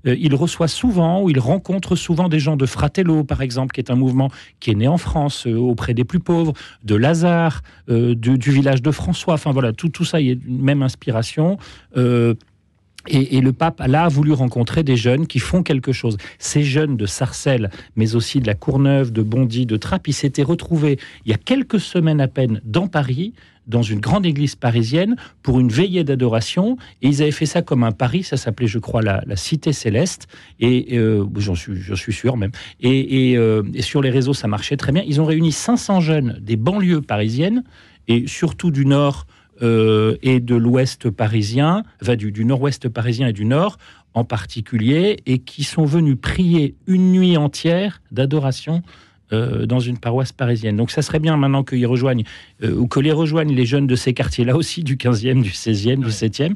il reçoit souvent, ou il rencontre souvent des gens de Fratello, par exemple, qui est un mouvement qui est né en France, auprès des plus pauvres, de Lazare, du village de François. Enfin voilà, tout ça, il y a une même inspiration. Et le pape, là, a voulu rencontrer des jeunes qui font quelque chose. Ces jeunes de Sarcelles, mais aussi de la Courneuve, de Bondy, de Trappes, ils s'étaient retrouvés il y a quelques semaines à peine dans Paris, dans une grande église parisienne, pour une veillée d'adoration. Et ils avaient fait ça comme un pari, ça s'appelait, je crois, la Cité Céleste. Et j'en suis sûr même. Et sur les réseaux, ça marchait très bien. Ils ont réuni 500 jeunes des banlieues parisiennes, et surtout du Nord et de l'Ouest parisien, enfin du Nord-Ouest parisien et du Nord en particulier, et qui sont venus prier une nuit entière d'adoration dans une paroisse parisienne. Donc ça serait bien maintenant qu'ils rejoignent, ou que les rejoignent les jeunes de ces quartiers-là aussi, du 15e, du 16e, du 7e.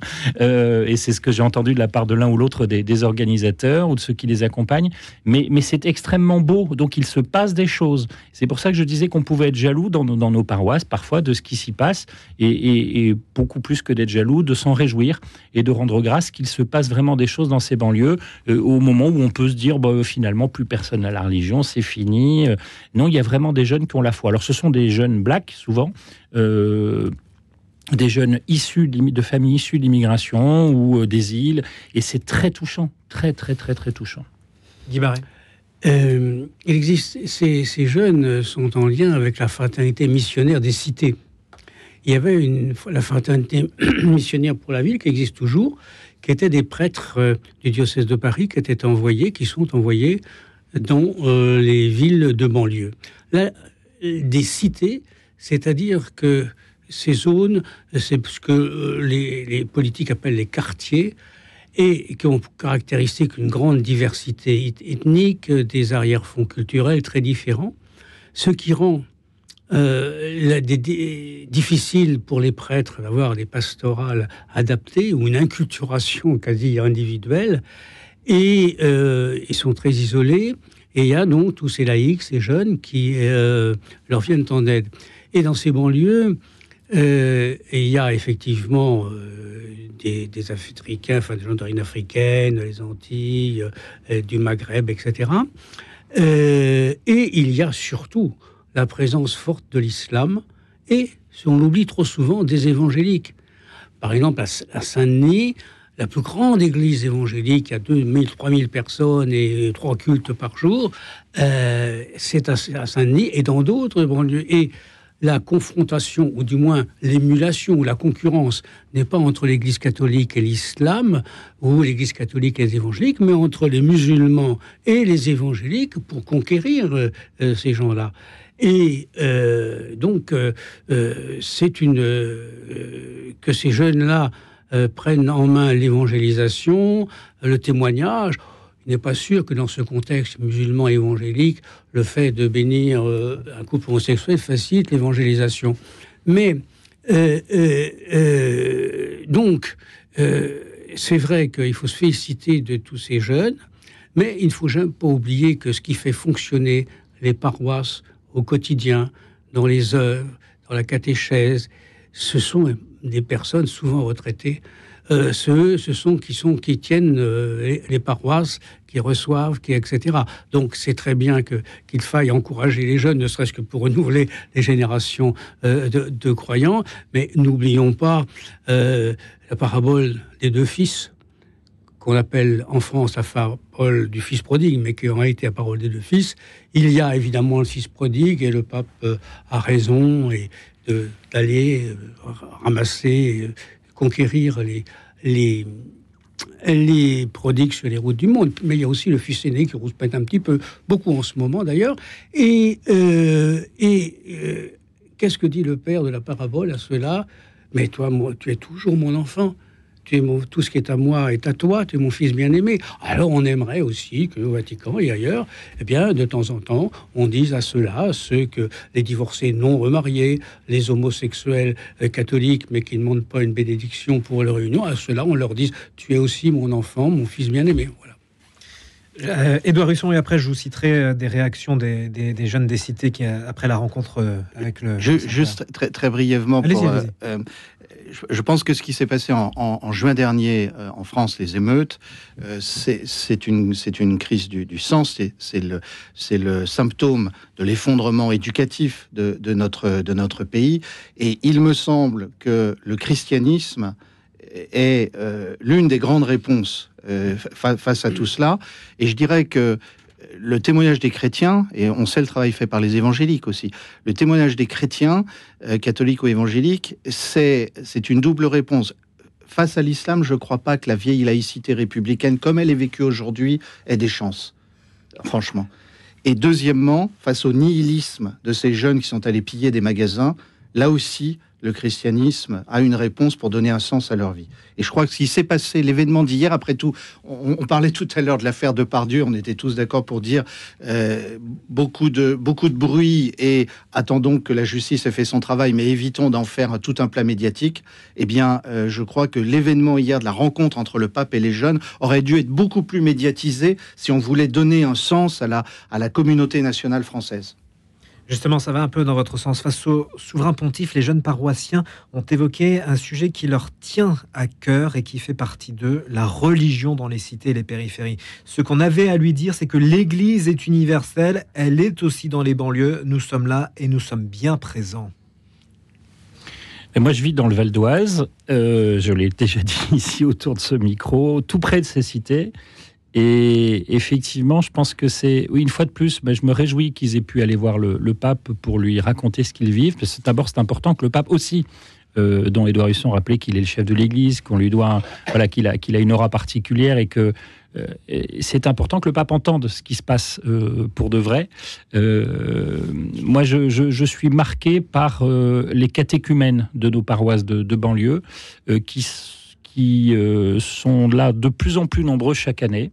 Et c'est ce que j'ai entendu de la part de l'un ou l'autre des organisateurs ou de ceux qui les accompagnent. Mais c'est extrêmement beau, donc il se passe des choses. C'est pour ça que je disais qu'on pouvait être jaloux dans nos paroisses, parfois, de ce qui s'y passe, et beaucoup plus que d'être jaloux, de s'en réjouir et de rendre grâce qu'il se passe vraiment des choses dans ces banlieues, au moment où on peut se dire, finalement, plus personne n'a la religion, c'est fini. Non, il y a vraiment des jeunes qui ont la foi. Alors, ce sont des jeunes blacks, souvent, des jeunes issus de familles issues de l'immigration ou des îles, et c'est très touchant, très, très, très, très touchant. Guy Barret. Il existe, ces jeunes sont en lien avec la fraternité missionnaire des cités. Il y avait la fraternité missionnaire pour la ville, qui existe toujours, qui étaient des prêtres du diocèse de Paris qui sont envoyés dans les villes de banlieue. Là, des cités, c'est-à-dire que ces zones, c'est ce que les politiques appellent les quartiers, et qui ont pour caractéristique une grande diversité ethnique, des arrière-fonds culturels très différents, ce qui rend difficile pour les prêtres d'avoir des pastorales adaptées ou une inculturation quasi individuelle, et ils sont très isolés, et il y a donc tous ces laïcs, ces jeunes qui leur viennent en aide. Et dans ces banlieues, il y a effectivement des Africains, enfin des gens d'origine africaine, les Antilles, du Maghreb, etc. Et il y a surtout la présence forte de l'islam et, on l'oublie trop souvent, des évangéliques. Par exemple, à Saint-Denis, la plus grande église évangélique, il y a 2000, 3000 personnes et 3 cultes par jour, c'est à Saint-Denis et dans d'autres banlieues. Et la confrontation, ou du moins l'émulation ou la concurrence, n'est pas entre l'Église catholique et l'islam, ou l'Église catholique et les évangéliques, mais entre les musulmans et les évangéliques pour conquérir ces gens-là. Et c'est que ces jeunes-là prennent en main l'évangélisation, le témoignage. Il n'est pas sûr que dans ce contexte musulman évangélique, le fait de bénir un couple homosexuel facilite l'évangélisation. Mais c'est vrai qu'il faut se féliciter de tous ces jeunes, mais il ne faut jamais pas oublier que ce qui fait fonctionner les paroisses au quotidien, dans les œuvres, dans la catéchèse, ce sont des personnes souvent retraitées. Qui tiennent les paroisses, qui reçoivent, etc. Donc c'est très bien qu'il faille encourager les jeunes, ne serait-ce que pour renouveler les générations de croyants. Mais n'oublions pas la parabole des 2 fils, qu'on appelle en France la parole du fils prodigue, mais qui en réalité la parole des 2 fils. Il y a évidemment le fils prodigue, et le pape a raison d'aller ramasser, conquérir les prodigues sur les routes du monde. Mais il y a aussi le fils aîné qui rouspète un petit peu, beaucoup en ce moment d'ailleurs. Et qu'est-ce que dit le père de la parabole à cela? Mais toi, tu es toujours mon enfant. Tout ce qui est à moi est à toi, tu es mon fils bien-aimé. Alors on aimerait aussi qu'au Vatican et ailleurs, eh bien, de temps en temps, on dise à ceux que les divorcés non remariés, les homosexuels catholiques, mais qui ne demandent pas une bénédiction pour leur union, à ceux-là, on leur dise, tu es aussi mon enfant, mon fils bien-aimé. Voilà. Édouard Husson, et après je vous citerai des réactions des jeunes des cités qui, après la rencontre avec le... Juste très brièvement, allez-y. Je pense que ce qui s'est passé en juin dernier en France, les émeutes, c'est une crise du sens, c'est le symptôme de l'effondrement éducatif de notre pays. Et il me semble que le christianisme est l'une des grandes réponses face à tout cela. Et je dirais que le témoignage des chrétiens, et on sait le travail fait par les évangéliques aussi, le témoignage des chrétiens, catholiques ou évangéliques, c'est une double réponse. Face à l'islam, je ne crois pas que la vieille laïcité républicaine, comme elle est vécue aujourd'hui, ait des chances, franchement. Et deuxièmement, face au nihilisme de ces jeunes qui sont allés piller des magasins, là aussi, le christianisme a une réponse pour donner un sens à leur vie. Et je crois que ce qui s'est passé, l'événement d'hier, après tout, on parlait tout à l'heure de l'affaire Depardieu, on était tous d'accord pour dire beaucoup de bruit et attendons que la justice ait fait son travail, mais évitons d'en faire tout un plat médiatique. Eh bien, je crois que l'événement hier de la rencontre entre le pape et les jeunes aurait dû être beaucoup plus médiatisé si on voulait donner un sens à la communauté nationale française. Justement, ça va un peu dans votre sens. Face au souverain pontife, les jeunes paroissiens ont évoqué un sujet qui leur tient à cœur et qui fait partie d'eux, la religion dans les cités et les périphéries. Ce qu'on avait à lui dire, c'est que l'Église est universelle, elle est aussi dans les banlieues. Nous sommes là et nous sommes bien présents. Et moi, je vis dans le Val d'Oise. Je l'ai déjà dit ici autour de ce micro, tout près de ces cités. Et effectivement, je pense que c'est... Oui, une fois de plus, je me réjouis qu'ils aient pu aller voir le pape pour lui raconter ce qu'ils vivent. Parce que d'abord, c'est important que le pape aussi, dont Édouard Husson rappelait qu'il est le chef de l'Église, qu'on lui doit... qu'il a une aura particulière et que c'est important que le pape entende ce qui se passe pour de vrai. Moi, je suis marqué par les catéchumènes de nos paroisses de banlieue qui sont là de plus en plus nombreux chaque année.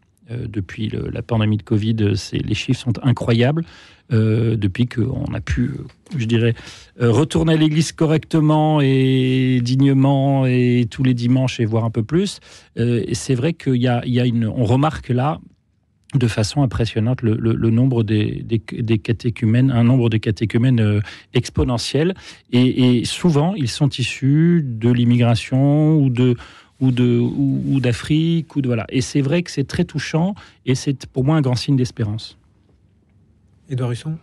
Depuis la pandémie de Covid, les chiffres sont incroyables. Depuis qu'on a pu, je dirais, retourner à l'église correctement et dignement et tous les dimanches et voir un peu plus. Et c'est vrai on remarque là, de façon impressionnante, le nombre des catéchumènes, un nombre de catéchumènes exponentiel. Et souvent, ils sont issus de l'immigration ou d'Afrique, voilà. Et c'est vrai que c'est très touchant et c'est pour moi un grand signe d'espérance. Édouard Husson ?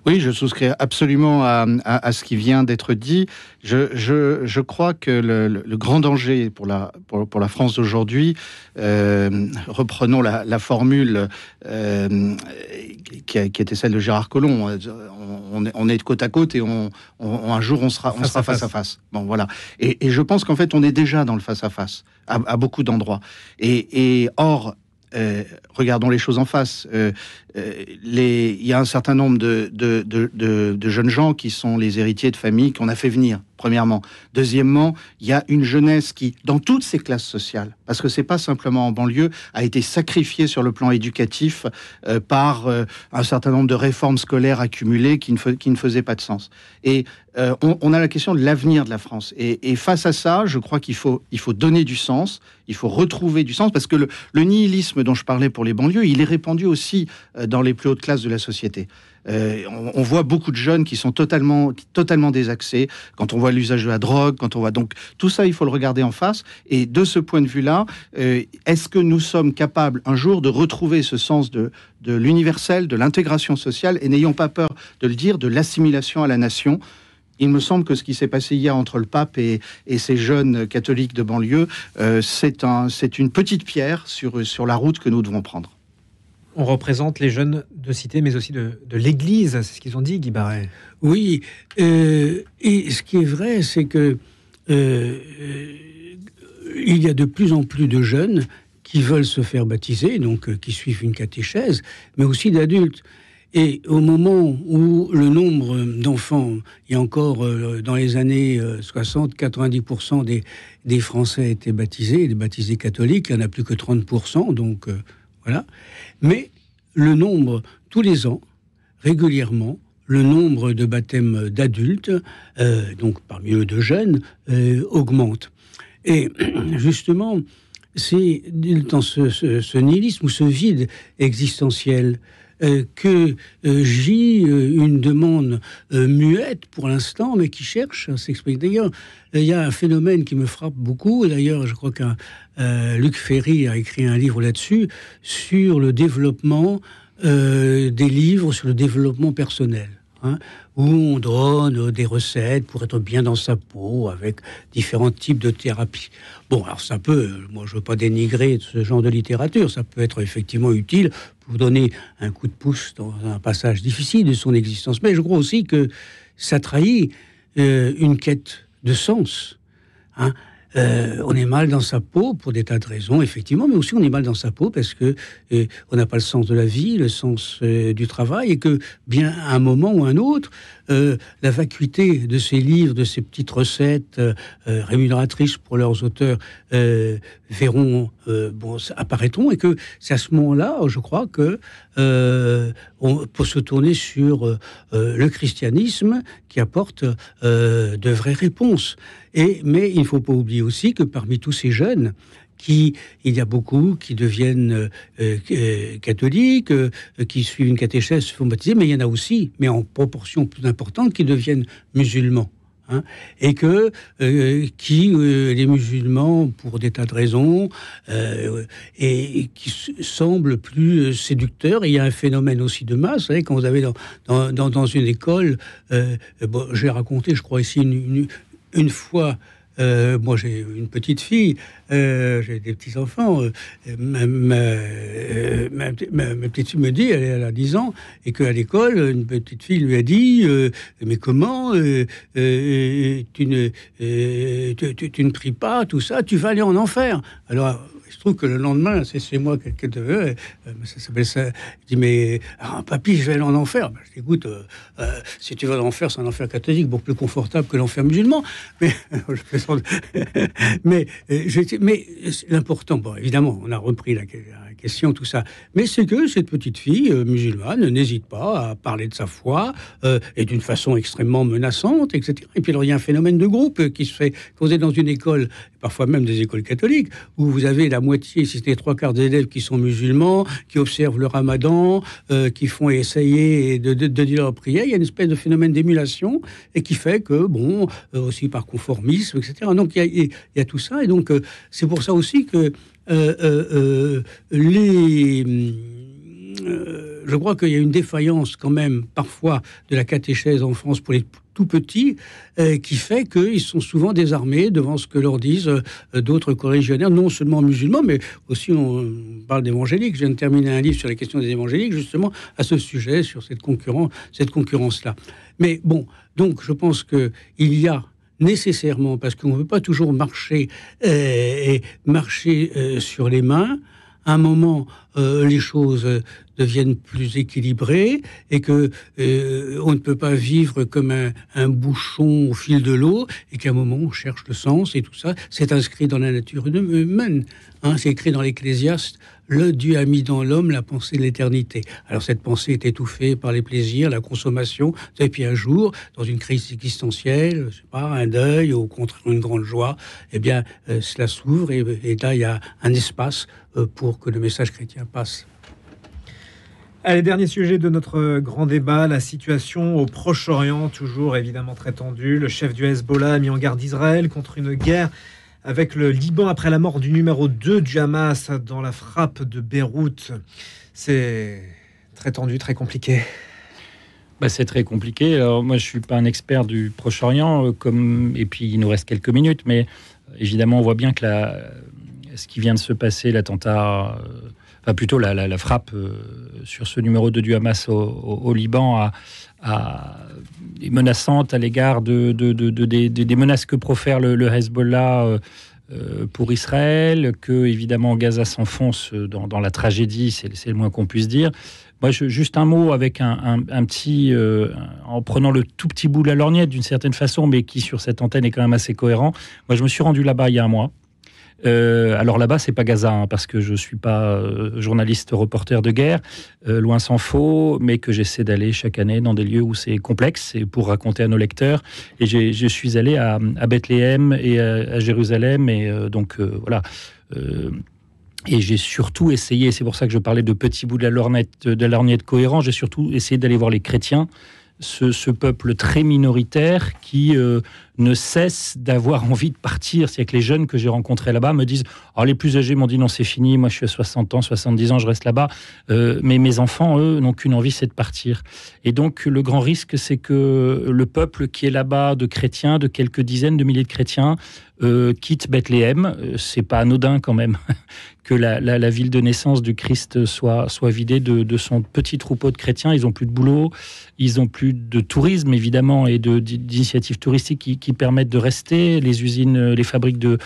Oui, je souscris absolument à ce qui vient d'être dit. Je crois que le grand danger pour la France d'aujourd'hui, reprenons la formule qui était celle de Gérard Collomb, on est côte à côte et un jour on sera face à face. Bon, voilà. Et je pense qu'en fait on est déjà dans le face à face à beaucoup d'endroits. Et or, regardons les choses en face. Il y a un certain nombre de jeunes gens qui sont les héritiers de familles qu'on a fait venir, premièrement. Deuxièmement, il y a une jeunesse qui, dans toutes ces classes sociales, parce que c'est pas simplement en banlieue, a été sacrifiée sur le plan éducatif par un certain nombre de réformes scolaires accumulées qui ne faisaient pas de sens. Et on a la question de l'avenir de la France. Et face à ça, je crois qu'il faut donner du sens, il faut retrouver du sens, parce que le nihilisme dont je parlais pour les banlieues, il est répandu aussi dans les plus hautes classes de la société. On voit beaucoup de jeunes qui sont totalement désaxés, quand on voit l'usage de la drogue, donc tout ça, il faut le regarder en face. Et de ce point de vue-là, est-ce que nous sommes capables un jour de retrouver ce sens de l'universel, de l'intégration sociale, et n'ayons pas peur de le dire, de l'assimilation à la nation? Il me semble que ce qui s'est passé hier entre le pape et ces jeunes catholiques de banlieue, c'est une petite pierre sur la route que nous devons prendre. On représente les jeunes de cité, mais aussi de l'Église, c'est ce qu'ils ont dit, Guy Barret. Oui, et ce qui est vrai, c'est que il y a de plus en plus de jeunes qui veulent se faire baptiser, donc qui suivent une catéchèse, mais aussi d'adultes. Et au moment où le nombre d'enfants, il y a encore dans les années 60, 90% des Français étaient baptisés, des baptisés catholiques, il n'y en a plus que 30%, donc voilà. Mais le nombre, tous les ans, régulièrement, le nombre de baptêmes d'adultes, donc parmi eux de jeunes, augmente. Et justement, c'est dans ce nihilisme ou ce vide existentiel que gît une demande muette pour l'instant, mais qui cherche à s'exprimer. D'ailleurs, il y a un phénomène qui me frappe beaucoup. D'ailleurs, je crois que Luc Ferry a écrit un livre là-dessus, sur le développement des livres sur le développement personnel. Où on donne des recettes pour être bien dans sa peau avec différents types de thérapies. Bon, alors ça peut, moi je veux pas dénigrer ce genre de littérature, ça peut être effectivement utile pour donner un coup de pouce dans un passage difficile de son existence, mais je crois aussi que ça trahit une quête de sens. on est mal dans sa peau pour des tas de raisons, effectivement, mais aussi on est mal dans sa peau parce que on n'a pas le sens de la vie, le sens du travail, et que bien à un moment ou à un autre, la vacuité de ces livres, de ces petites recettes rémunératrices pour leurs auteurs apparaîtront, et que c'est à ce moment-là, je crois que on peut se tourner sur le christianisme qui apporte de vraies réponses. Mais il ne faut pas oublier aussi que parmi tous ces jeunes, il y a beaucoup qui deviennent catholiques, qui suivent une catéchèse, se font baptiser, mais il y en a aussi, mais en proportion plus importante, qui deviennent musulmans. Et que les musulmans, pour des tas de raisons, et qui semblent plus séducteurs. Et il y a un phénomène aussi de masse. Vous savez, quand vous avez dans une école, j'ai raconté, je crois ici, une fois. Moi, j'ai une petite fille, j'ai des petits-enfants. Ma petite fille me dit, elle a 10 ans, et qu'à l'école, une petite fille lui a dit mais comment tu ne pries pas, tout ça, tu vas aller en enfer. Alors, il se trouve que le lendemain, c'est moi quelqu'un de... ça s'appelle ça. Je dis, mais papy, je vais aller en enfer. Je dis, écoute, si tu vas en enfer, c'est un enfer catholique, beaucoup plus confortable que l'enfer musulman. Mais, mais l'important, bon, évidemment, on a repris la question, tout ça, mais c'est que cette petite fille musulmane n'hésite pas à parler de sa foi, et d'une façon extrêmement menaçante, etc. Et puis alors, il y a un phénomène de groupe qui se fait quand vous êtes dans une école, parfois même des écoles catholiques, où vous avez la moitié, si c'était 3/4 des élèves qui sont musulmans, qui observent le ramadan, qui font essayer de dire leur prière. Il y a une espèce de phénomène d'émulation, et qui fait que, aussi par conformisme, etc. Donc il y a tout ça, et donc c'est pour ça aussi que je crois qu'il y a une défaillance quand même parfois de la catéchèse en France pour les tout petits, qui fait qu'ils sont souvent désarmés devant ce que leur disent d'autres corréligionnaires, non seulement musulmans, mais aussi on parle d'évangéliques. Je viens de terminer un livre sur la question des évangéliques, justement à ce sujet, sur cette concurrence-là. Mais bon, donc je pense qu'il y a nécessairement, parce qu'on ne veut pas toujours marcher sur les mains, à un moment, les choses deviennent plus équilibrées, et que on ne peut pas vivre comme un bouchon au fil de l'eau, et qu'à un moment, on cherche le sens, et tout ça. C'est inscrit dans la nature humaine. C'est écrit dans l'Ecclésiaste. Le Dieu a mis dans l'homme la pensée de l'éternité. Alors cette pensée est étouffée par les plaisirs, la consommation. Et puis un jour, dans une crise existentielle, je sais pas, un deuil, ou contre une grande joie, eh bien, cela s'ouvre, et là, il y a un espace pour que le message chrétien passe. Allez, dernier sujet de notre grand débat, la situation au Proche-Orient, toujours évidemment très tendue. Le chef du Hezbollah a mis en garde Israël contre une guerre avec le Liban après la mort du numéro 2 du Hamas dans la frappe de Beyrouth. C'est très tendu, très compliqué. C'est très compliqué. Alors, moi, je ne suis pas un expert du Proche-Orient, et puis il nous reste quelques minutes, mais évidemment, on voit bien que ce qui vient de se passer, l'attentat, plutôt la frappe sur ce numéro 2 du Hamas au Liban, est menaçante à l'égard des menaces que profère le Hezbollah pour Israël, que évidemment Gaza s'enfonce dans la tragédie, c'est le moins qu'on puisse dire. Moi, juste un mot avec un petit, en prenant le tout petit bout de la lorgnette d'une certaine façon, mais qui sur cette antenne est quand même assez cohérent. Moi, je me suis rendu là-bas il y a un mois. Alors là-bas, c'est pas Gaza, parce que je suis pas journaliste reporter de guerre, loin s'en faut, mais que j'essaie d'aller chaque année dans des lieux où c'est complexe, et pour raconter à nos lecteurs. Et je suis allé à Bethléem et à Jérusalem, et voilà. Et j'ai surtout essayé, c'est pour ça que je parlais de petits bouts de la lorgnette cohérent, j'ai surtout essayé d'aller voir les chrétiens, ce peuple très minoritaire qui ne cesse d'avoir envie de partir. C'est que les jeunes que j'ai rencontrés là-bas me disent les plus âgés m'ont dit non, c'est fini, moi je suis à 60 ans, 70 ans, je reste là-bas. Mais mes enfants, eux, n'ont qu'une envie, c'est de partir. Et donc le grand risque, c'est que le peuple qui est là-bas, de chrétiens, de quelques dizaines de milliers de chrétiens, quitte Bethléem. C'est pas anodin quand même que la ville de naissance du Christ soit vidée de son petit troupeau de chrétiens. Ils ont plus de boulot, ils ont plus de tourisme évidemment, et d'initiatives touristiques qui qui permettent de rester. Les usines, les fabriques de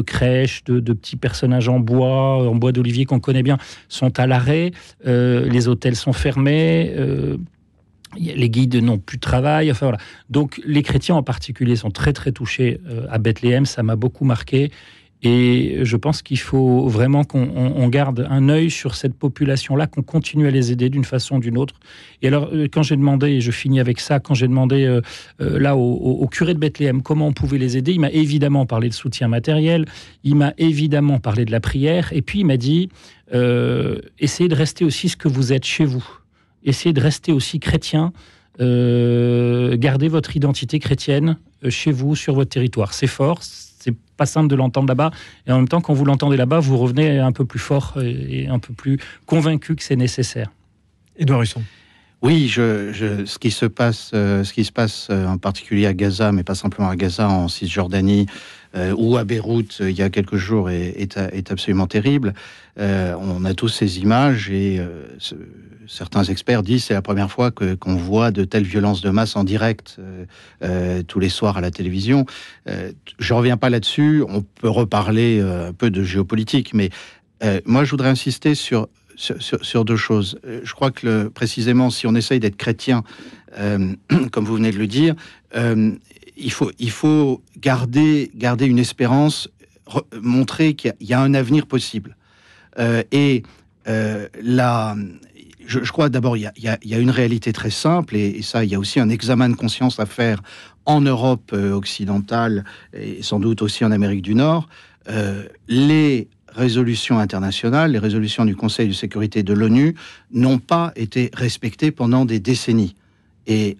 crèches, de petits personnages en bois d'olivier qu'on connaît bien, sont à l'arrêt. Les hôtels sont fermés. Les guides n'ont plus de travail. Enfin, voilà. Donc, les chrétiens en particulier sont très, très touchés à Bethléem. Ça m'a beaucoup marqué. Et je pense qu'il faut vraiment qu'on garde un œil sur cette population-là, qu'on continue à les aider d'une façon ou d'une autre. Et alors, quand j'ai demandé, et je finis avec ça, quand j'ai demandé là au curé de Bethléem comment on pouvait les aider, il m'a évidemment parlé de soutien matériel, il m'a évidemment parlé de la prière, et puis il m'a dit essayez de rester aussi ce que vous êtes chez vous. Essayez de rester aussi chrétien. Gardez votre identité chrétienne chez vous, sur votre territoire. C'est fort. C'est pas simple de l'entendre là-bas. Et en même temps, quand vous l'entendez là-bas, vous revenez un peu plus fort et un peu plus convaincu que c'est nécessaire. Édouard Husson. Oui, ce qui se passe en particulier à Gaza, mais pas simplement à Gaza, en Cisjordanie ou à Beyrouth il y a quelques jours est absolument terrible. On a tous ces images et certains experts disent que c'est la première fois qu'on voit de telles violences de masse en direct tous les soirs à la télévision. Je reviens pas là-dessus, on peut reparler un peu de géopolitique, mais moi je voudrais insister sur deux choses. Je crois que précisément, si on essaye d'être chrétien, comme vous venez de le dire, il faut garder une espérance, montrer qu'il y a un avenir possible. Je crois d'abord, il y a une réalité très simple, et ça, il y a aussi un examen de conscience à faire en Europe occidentale, et sans doute aussi en Amérique du Nord. Les résolutions internationales, les résolutions du Conseil de sécurité de l'ONU n'ont pas été respectées pendant des décennies. Et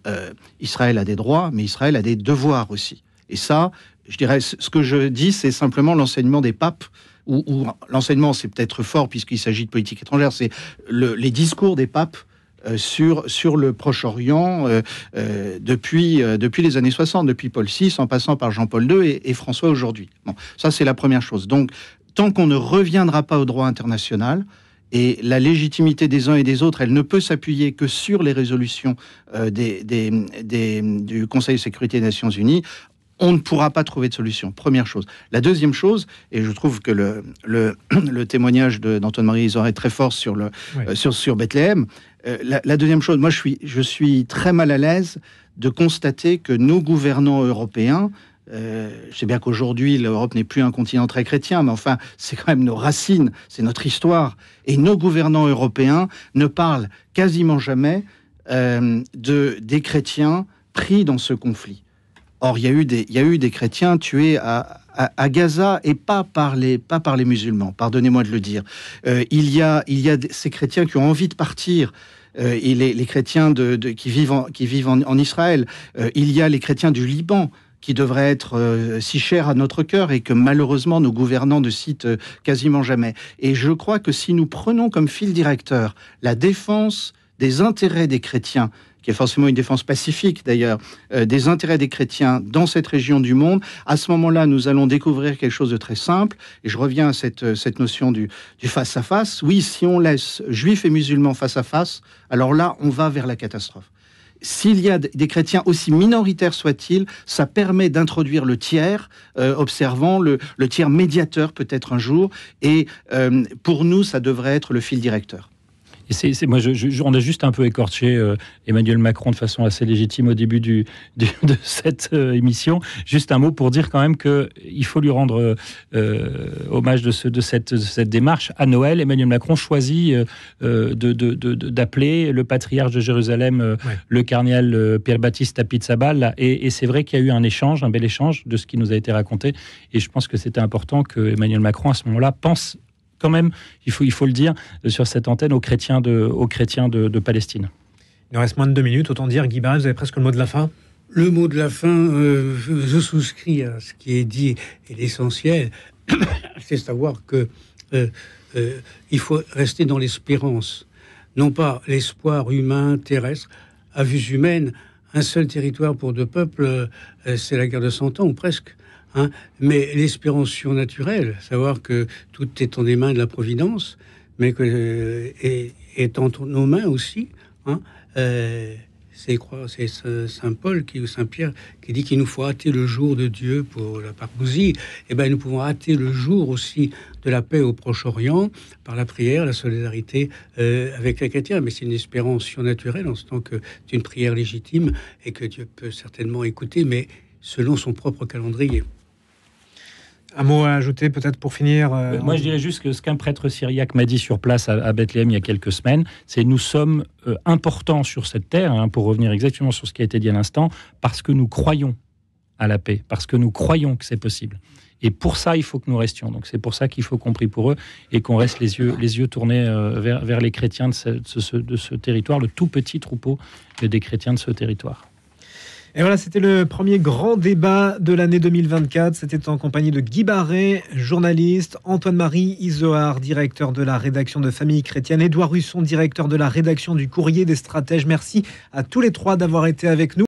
Israël a des droits, mais Israël a des devoirs aussi. Et ça, je dirais, ce que je dis, c'est simplement l'enseignement des papes, ou l'enseignement, c'est peut-être fort puisqu'il s'agit de politique étrangère, c'est les discours des papes sur le Proche-Orient depuis les années 60, depuis Paul VI, en passant par Jean-Paul II et François aujourd'hui. Bon, ça, c'est la première chose. Donc, tant qu'on ne reviendra pas au droit international, et la légitimité des uns et des autres, elle ne peut s'appuyer que sur les résolutions du Conseil de sécurité des Nations Unies, on ne pourra pas trouver de solution. Première chose. La deuxième chose, et je trouve que le témoignage d'Antoine-Marie Izard est très fort sur Bethléem. La deuxième chose, moi je suis très mal à l'aise de constater que nos gouvernants européens, je sais bien qu'aujourd'hui l'Europe n'est plus un continent très chrétien, mais enfin c'est quand même nos racines, c'est notre histoire, et nos gouvernants européens ne parlent quasiment jamais des chrétiens pris dans ce conflit. Or, il y a eu des chrétiens tués à Gaza, et pas par les musulmans, pardonnez-moi de le dire. Il y a ces chrétiens qui ont envie de partir, et les chrétiens qui vivent en Israël. Il y a les chrétiens du Liban, qui devraient être si chers à notre cœur et que malheureusement nos gouvernants ne citent quasiment jamais. Et je crois que si nous prenons comme fil directeur la défense des intérêts des chrétiens, qui est forcément une défense pacifique d'ailleurs, des intérêts des chrétiens dans cette région du monde, à ce moment-là, nous allons découvrir quelque chose de très simple. Et je reviens à cette notion du face-à-face. Oui, si on laisse juifs et musulmans face à face, alors là, on va vers la catastrophe. S'il y a des chrétiens, aussi minoritaires soient-ils, ça permet d'introduire le tiers observant, le tiers médiateur peut-être un jour. Et pour nous, ça devrait être le fil directeur. Et moi, on a juste un peu écorché Emmanuel Macron de façon assez légitime au début de cette émission. Juste un mot pour dire quand même qu'il faut lui rendre hommage de cette démarche. À Noël, Emmanuel Macron choisit d'appeler le patriarche de Jérusalem, le cardinal Pierre-Baptiste Pizzabal. Et c'est vrai qu'il y a eu un bel échange de ce qui nous a été raconté. Et je pense que c'était important que Emmanuel Macron, à ce moment-là, pense quand même, il faut le dire, sur cette antenne, aux chrétiens de Palestine. Il nous reste moins de 2 minutes, autant dire, Guy Barrès, vous avez presque le mot de la fin. Le mot de la fin, je souscris à ce qui est dit, et l'essentiel, c'est savoir que il faut rester dans l'espérance, non pas l'espoir humain, terrestre. À vue humaine, un seul territoire pour 2 peuples, c'est la guerre de 100 ans, ou presque. Mais l'espérance surnaturelle, savoir que tout est dans les mains de la Providence, mais que est entre nos mains aussi, c'est Saint Paul ou Saint Pierre qui dit qu'il nous faut hâter le jour de Dieu pour la pargousie. Et ben nous pouvons hâter le jour aussi de la paix au Proche-Orient par la prière, la solidarité avec les chrétiens. Mais c'est une espérance surnaturelle en ce temps que c'est une prière légitime et que Dieu peut certainement écouter, mais selon son propre calendrier. Un mot à ajouter peut-être pour finir Moi je dirais juste que ce qu'un prêtre syriaque m'a dit sur place à Bethléem il y a quelques semaines, c'est nous sommes importants sur cette terre, pour revenir exactement sur ce qui a été dit à l'instant, parce que nous croyons à la paix, parce que nous croyons que c'est possible. Et pour ça, il faut que nous restions. Donc c'est pour ça qu'il faut qu'on prie pour eux et qu'on reste les yeux tournés vers les chrétiens de ce territoire, le tout petit troupeau des chrétiens de ce territoire. Et voilà, c'était le premier grand débat de l'année 2024. C'était en compagnie de Guy Barret, journaliste, Antoine-Marie Izoard, directeur de la rédaction de Famille Chrétienne, Édouard Husson, directeur de la rédaction du Courrier des Stratèges. Merci à tous les trois d'avoir été avec nous.